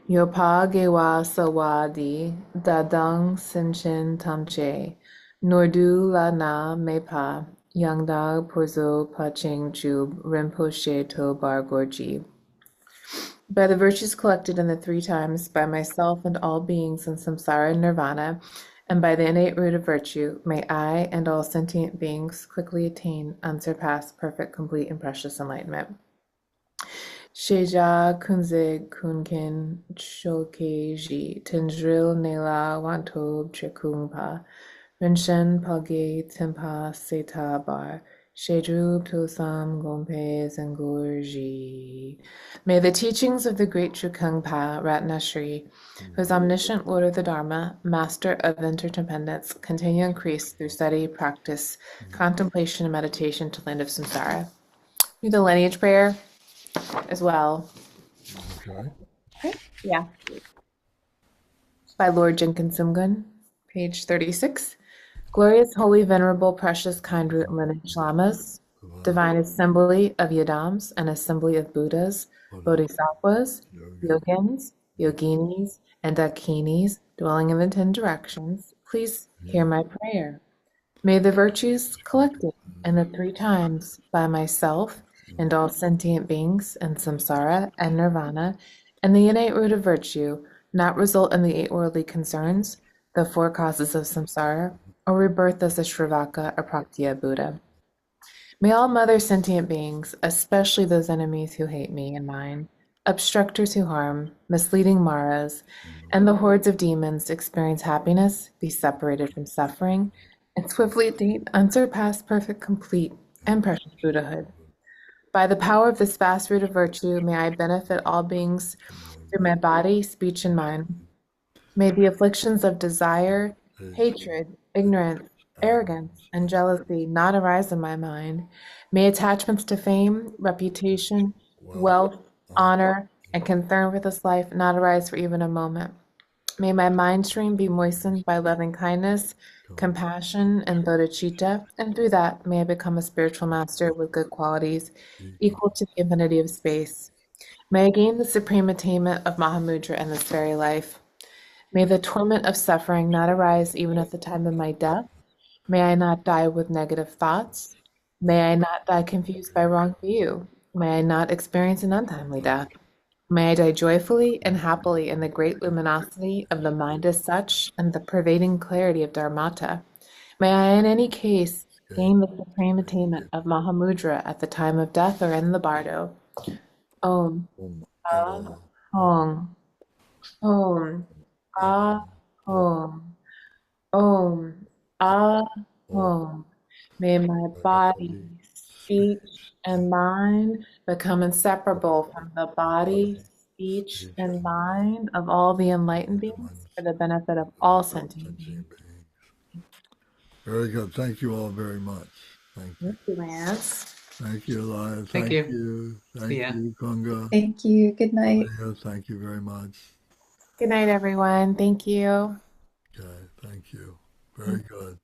yopa gewa sawadi dadang sinchin tamche nordu la na mepa yangdag porzo paching chub rinpoche to bargorji. By the virtues collected in the 3 times, by myself and all beings in samsara and nirvana, and by the innate root of virtue, may I and all sentient beings quickly attain unsurpassed, perfect, complete, and precious enlightenment. Sheja kunze kunkin chokeji tenjril nela wantob Drikungpa Rinchen page tempa seta bar Shedru Pilsam Gompe Zengurji. May the teachings of the great Drikungpa Ratnashri, who is omniscient Lord of the Dharma, master of interdependence, continue increase through study, practice, contemplation, and meditation to land of samsara. Do the lineage prayer as well. Okay. Yeah. By Lord Jigten Sumgon, page 36. Glorious, holy, venerable, precious, kind root lineage lamas, divine assembly of yadams and assembly of Buddhas, bodhisattvas, yogins, yoginis, and dakinis dwelling in the 10 directions, please hear my prayer. May the virtues collected in the 3 times by myself and all sentient beings in samsara and nirvana and the innate root of virtue not result in the 8 worldly concerns, the 4 causes of samsara, or rebirth as a Shravaka or Praktya Buddha. May all mother sentient beings, especially those enemies who hate me and mine, obstructors who harm, misleading Maras, and the hordes of demons experience happiness, be separated from suffering, and swiftly attain unsurpassed, perfect, complete, and precious Buddhahood. By the power of this vast root of virtue, may I benefit all beings through my body, speech, and mind. May the afflictions of desire, hatred, ignorance, arrogance, and jealousy not arise in my mind. May attachments to fame, reputation, wealth, honor, and concern for this life not arise for even a moment. May my mind stream be moistened by loving kindness, compassion, and bodhicitta, and through that may I become a spiritual master with good qualities equal to the infinity of space. May I gain the supreme attainment of Mahamudra in this very life. May the torment of suffering not arise even at the time of my death. May I not die with negative thoughts. May I not die confused by wrong view. May I not experience an untimely death. May I die joyfully and happily in the great luminosity of the mind as such and the pervading clarity of Dharmata. May I in any case gain the supreme attainment of Mahamudra at the time of death or in the bardo. Om. Ah. Om. Om. Ah. Om. Om. Ah. Om. May my body, speech, and mind become inseparable from the body, speech, and mind of all the enlightened beings for the benefit of all sentient beings. Very good. Thank you all very much. Thank you. Thank you, Lance. Thank you, Elias. Thank Thank you. you. Thank See ya. you, Kunga. Thank you. Good night. Leah, thank you very much. Good night, everyone. Thank you. Okay, thank you. Very good.